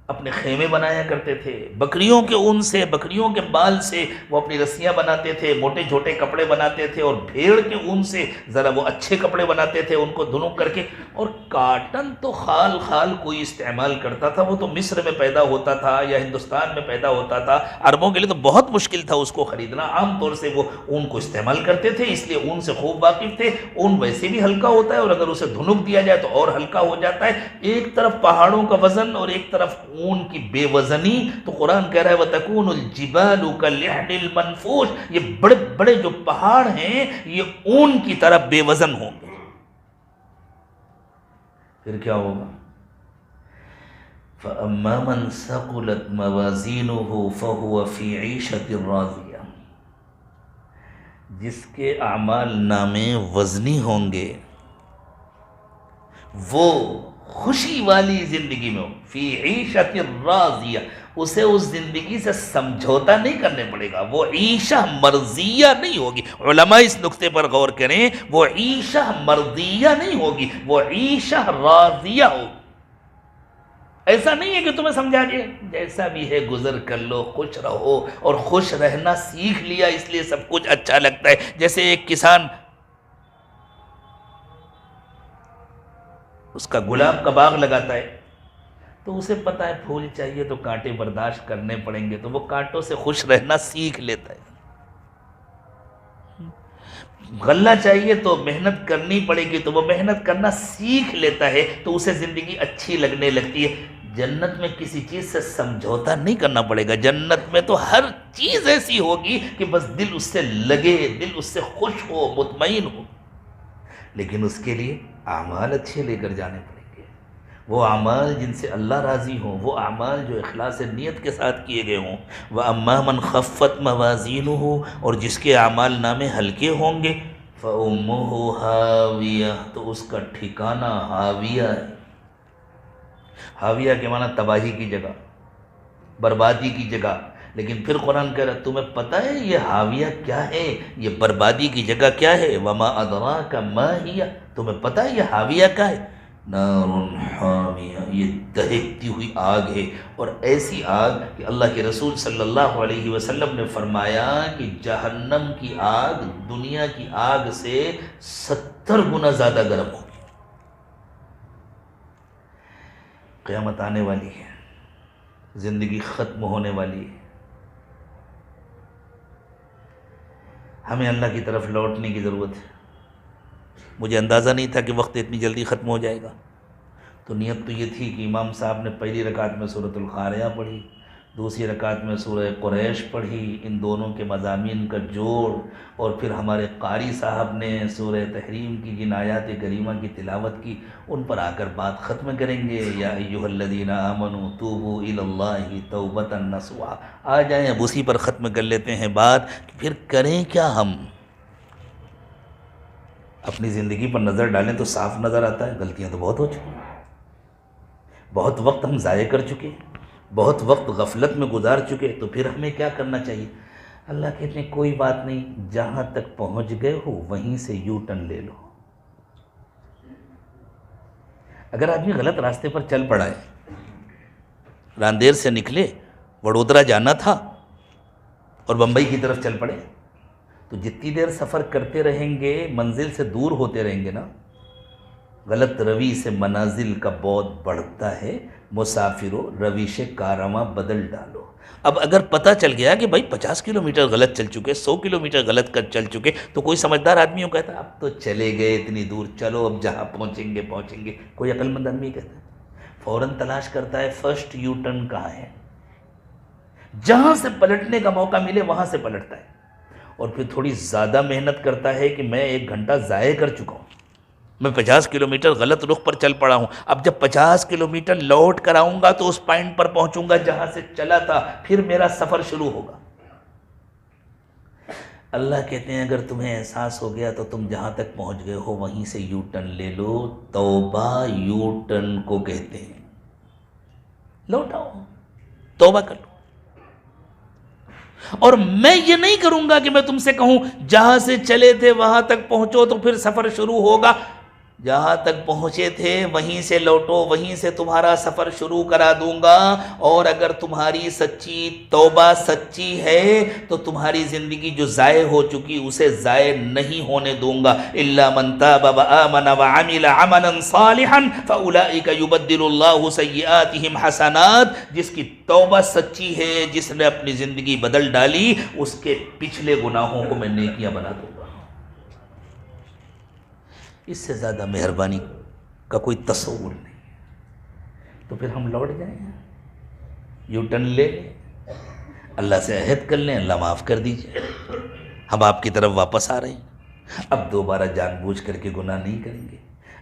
اپنے خیمے بنایا کرتے تھے، بکریوں کے اون سے، بکریوں کے بال سے وہ اپنی رسیاں بناتے تھے، موٹے چھوٹے کپڑے بناتے تھے، اور بھیڑ کے اون سے ذرا وہ اچھے کپڑے بناتے تھے ان کو دھنک کر کے۔ اور کاٹن تو خال خال کوئی استعمال کرتا تھا، وہ تو مصر میں پیدا ہوتا تھا یا ہندوستان میں پیدا ہوتا تھا، عربوں کے لیے تو بہت مشکل تھا اس کو خریدنا۔ عام طور سے وہ اون کو استعمال کرتے تھے، اس لیے اون سے خوب واقف تھے۔ اون ویسے بھی ہلکا ہوتا ہے اور اگر اسے دھنک دیا جائے تو اور ہلکا ہو جاتا ہے۔ ایک طرف پہاڑوں کا وزن اور ایک طرف اون کی بے وزنی، تو قرآن کہہ رہا ہے وَتَكُونُ الْجِبَالُ كَالْعِهْنِ الْمَنْفُوشِ، یہ بڑے بڑے جو پہاڑ ہیں یہ اون کی طرح بے وزن ہوں گے۔ پھر کیا ہوگا؟ فَأَمَّا مَنْ ثَقُلَتْ مَوَازِينُهُ فَهُوَ فِي عِيشَةٍ رَاضِيَةٍ، جس کے اعمال نامے وزنی ہوں گے وہ خوشی والی زندگی میں ہو، فی عیشت راضیہ، اسے اس زندگی سے سمجھوتا نہیں کرنے پڑے گا، وہ عیشہ مرضیہ نہیں ہوگی۔ علماء اس نقطے پر غور کریں، وہ عیشہ مرضیہ نہیں ہوگی، وہ عیشہ راضیہ ہوگی۔ ایسا نہیں ہے کہ تمہیں سمجھا دیا جیسا بھی ہے گزر کر لو، خوش رہو، اور خوش رہنا سیکھ لیا اس لیے سب کچھ اچھا لگتا ہے۔ جیسے ایک کسان اس کا گلاب کا باغ لگاتا ہے تو اسے پتہ ہے پھول چاہیے تو کانٹے برداشت کرنے پڑیں گے، تو وہ کانٹوں سے خوش رہنا سیکھ لیتا ہے۔ غلہ چاہیے تو محنت کرنی پڑے گی تو وہ محنت کرنا سیکھ لیتا ہے، تو اسے زندگی اچھی لگنے لگتی ہے۔ جنت میں کسی چیز سے سمجھوتا نہیں کرنا پڑے گا، جنت میں تو ہر چیز ایسی ہوگی کہ بس دل اس سے لگے، دل اس سے خوش ہو، مطمئن ہو۔ لیکن اس کے لیے اعمال اچھے لے کر جانے پڑیں گے، وہ اعمال جن سے اللہ راضی ہوں، وہ اعمال جو اخلاص نیت کے ساتھ کیے گئے ہوں۔ وَأَمَّا مَنْ خَفَّتْ مَوَازِينُهُ، اور جس کے اعمال نامے ہلکے ہوں گے، فَأُمُّهُ هَاوِيَةٌ، تو اس کا ٹھکانہ ہاویہ ہے۔ ہاویہ کے معنی تباہی کی جگہ، بربادی کی جگہ۔ لیکن پھر قرآن کہہ رہا تمہیں پتہ ہے یہ ہاویہ کیا ہے، یہ بربادی کی جگہ کیا ہے؟ وَمَا أَدْرَاكَ مَا هِيَ، تمہیں پتہ ہے یہ ہاویہ کیا ہے؟ نار حامیہ، یہ دہکتی ہوئی آگ ہے، اور ایسی آگ کہ اللہ کے رسول صلی اللہ علیہ وسلم نے فرمایا کہ جہنم کی آگ دنیا کی آگ سے 70 گنا زیادہ گرم ہوگی۔ قیامت آنے والی ہے، زندگی ختم ہونے والی ہے، ہمیں اللہ کی طرف لوٹنے کی ضرورت ہے۔ مجھے اندازہ نہیں تھا کہ وقت اتنی جلدی ختم ہو جائے گا، تو نیت تو یہ تھی کہ امام صاحب نے پہلی رکعت میں سورۃ القاریہ پڑھی، دوسری رکعت میں سورہ قریش پڑھی، ان دونوں کے مضامین کا جوڑ، اور پھر ہمارے قاری صاحب نے سورہ تحریم کی جن آیات کریمہ کی تلاوت کی ان پر آ کر بات ختم کریں گے۔ یا ایھا الذین آمنوا توبوا الی اللہ توبۃ نصوحا، آ جائیں اب اسی پر ختم کر لیتے ہیں بات، پھر کریں کیا ہم؟ اپنی زندگی پر نظر ڈالیں تو صاف نظر آتا ہے غلطیاں تو بہت ہو چکی ہیں، بہت وقت ہم ضائع کر چکے ہیں، بہت وقت غفلت میں گزار چکے، تو پھر ہمیں کیا کرنا چاہیے؟ اللہ کہتے ہیں کوئی بات نہیں، جہاں تک پہنچ گئے ہو وہیں سے یو ٹرن لے لو۔ اگر آدمی غلط راستے پر چل پڑا ہے، راندیر سے نکلے، وڈودرا جانا تھا اور بمبئی کی طرف چل پڑے، تو جتنی دیر سفر کرتے رہیں گے منزل سے دور ہوتے رہیں گے نا، غلط روی سے منازل کا بعد بڑھتا ہے۔ مسافرو رویش کارواں بدل ڈالو۔ اب اگر پتہ چل گیا کہ بھائی 50 کلومیٹر غلط چل چکے، 100 کلومیٹر غلط چل چکے، تو کوئی سمجھدار آدمی یوں کہتا ہے اب تو چلے گئے اتنی دور، چلو اب جہاں پہنچیں گے پہنچیں گے۔ کوئی عقل مند آدمی کہتا ہے، فوراً تلاش کرتا ہے فرسٹ یو ٹرن کہاں ہے، جہاں سے پلٹنے کا موقع ملے وہاں سے پلٹتا ہے، اور پھر تھوڑی زیادہ محنت کرتا ہے کہ میں 1 گھنٹہ ضائع کر چکا ہوں، میں 50 کلومیٹر غلط رخ پر چل پڑا ہوں، اب جب 50 کلومیٹر لوٹ کر آؤں گا تو اس پوائنٹ پر پہنچوں گا جہاں سے چلا تھا، پھر میرا سفر شروع ہوگا۔ اللہ کہتے ہیں اگر تمہیں احساس ہو گیا تو تم جہاں تک پہنچ گئے ہو وہیں سے یو ٹرن لے لو۔ توبہ یو ٹرن کو کہتے ہیں۔ لوٹ آؤ، توبہ کر لو۔ اور میں یہ نہیں کروں گا کہ میں تم سے کہوں جہاں سے چلے تھے وہاں تک پہنچو تو پھر سفر شروع ہوگا۔ جہاں تک پہنچے تھے وہیں سے لوٹو، وہیں سے تمہارا سفر شروع کرا دوں گا، اور اگر تمہاری سچی توبہ سچی ہے تو تمہاری زندگی جو ضائع ہو چکی اسے ضائع نہیں ہونے دوں گا۔ الا من تاب وآمن وعمل عملا صالحا فاولئک یبدل اللہ سیئاتہم حسنات۔ جس کی توبہ سچی ہے، جس نے اپنی زندگی بدل ڈالی، اس کے پچھلے گناہوں کو میں نیکیاں بنا دوں گا۔ اس سے زیادہ مہربانی کا کوئی تصور نہیں۔ تو پھر ہم لوٹ جائیں، یو ٹرن لے لیں، اللہ سے عہد کر لیں، اللہ معاف کر دیجئے، ہم آپ کی طرف واپس آ رہے ہیں، اب دوبارہ جان بوجھ کر کے گناہ نہیں کریں گے۔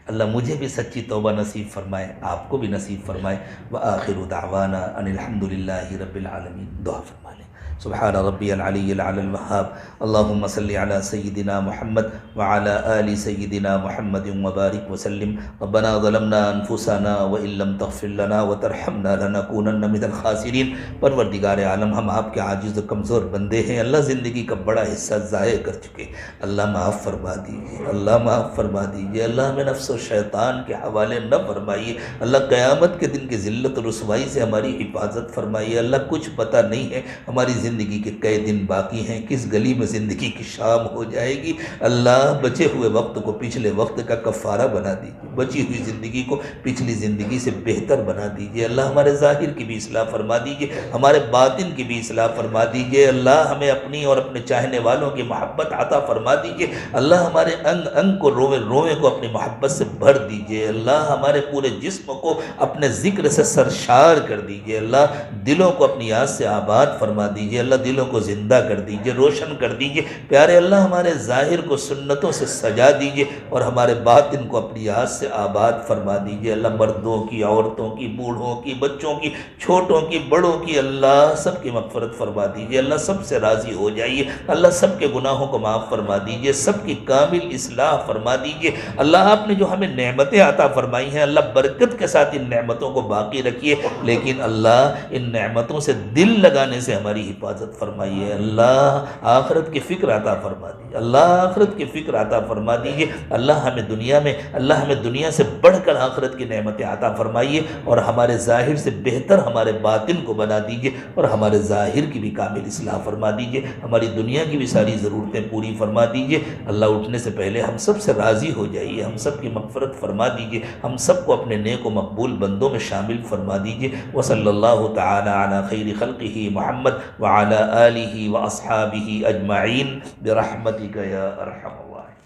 اللہ مجھے بھی سچی توبہ نصیب فرمائے، آپ کو بھی نصیب فرمائے۔ وآخر دعوانا ان الحمد للہ رب العالمین۔ دعا فرما لیں۔ سبحان ربی العلی العلی الوہاب، اللہم صلی علی سیدنا محمد وعلی آل سیدنا محمد وبارک وسلم۔ ربنا ظلمنا انفسنا وان لم تغفر لنا وترحمنا لنکونن من الخاسرین۔ پروردگار عالم، ہم آپ کے عاجز و کمزور بندے ہیں، اللہ زندگی کا بڑا حصہ ضائع کر چکے، اللہ معاف فرما دیجیے، اللہ معاف فرما دیجیے، اللہ ہمیں نفس و شیطان کے حوالے نہ فرمائیے، اللہ قیامت کے دن کی ذلت و رسوائی سے ہماری حفاظت فرمائیے۔ اللہ کچھ پتہ نہیں ہے ہماری زندگی کے کئی دن باقی ہیں، کس گلی میں زندگی کی شام ہو جائے گی، اللہ بچے ہوئے وقت کو پچھلے وقت کا کفارہ بنا دیجیے، بچی ہوئی زندگی کو پچھلی زندگی سے بہتر بنا دیجیے۔ اللہ ہمارے ظاہر کی بھی اصلاح فرما دیجیے، ہمارے باطن کی بھی اصلاح فرما دیجیے۔ اللہ ہمیں اپنی اور اپنے چاہنے والوں کی محبت عطا فرما دیجیے۔ اللہ ہمارے انگ انگ کو، روئے روئے کو اپنی محبت سے بھر دیجیے۔ اللہ ہمارے پورے جسم کو اپنے ذکر سے سرشار کر دیجیے۔ اللہ دلوں کو اپنی یاد سے آباد فرما دیجیے۔ اللہ دلوں کو زندہ کر دیجیے، روشن کر دیجیے۔ پیارے اللہ ہمارے ظاہر کو سنتوں سے سجا دیجیے اور ہمارے باطن کو اپنی یاد سے آباد فرما دیجیے۔ اللہ مردوں کی، عورتوں کی، بوڑھوں کی، بچوں کی، چھوٹوں کی، بڑوں کی، اللہ سب کی مغفرت فرما دیجیے۔ اللہ سب سے راضی ہو جائیے، اللہ سب کے گناہوں کو معاف فرما دیجیے، سب کی کامل اصلاح فرما دیجیے۔ اللہ آپ نے جو ہمیں نعمتیں عطا فرمائی ہیں، اللہ برکت کے ساتھ ان نعمتوں کو باقی رکھیے، لیکن اللہ ان نعمتوں سے دل لگانے سے ہماری حفاظت فرمائیے۔ اللہ آخرت کی فکر عطا فرما دیجیے، اللہ آخرت کی فکر عطا فرما دیجیے۔ اللہ ہمیں دنیا سے بڑھ کر آخرت کی نعمتیں عطا فرمائیے، اور ہمارے ظاہر سے بہتر ہمارے باطن کو بنا دیجیے، اور ہمارے ظاہر کی بھی کامل اصلاح فرما دیجیے، ہماری دنیا کی بھی ساری ضرورتیں پوری فرما دیجیے۔ اللہ اٹھنے سے پہلے ہم سب سے راضی ہو جائیے، ہم سب کی مغفرت فرما دیجیے، ہم سب کو اپنے نیک و مقبول بندوں میں شامل فرما دیجیے۔ وصلی اللہ تعالی علی خیر خلقہ محمد وعلی آلہ واصحابہ اجمعین برحمتک یا ارحم الراحمین۔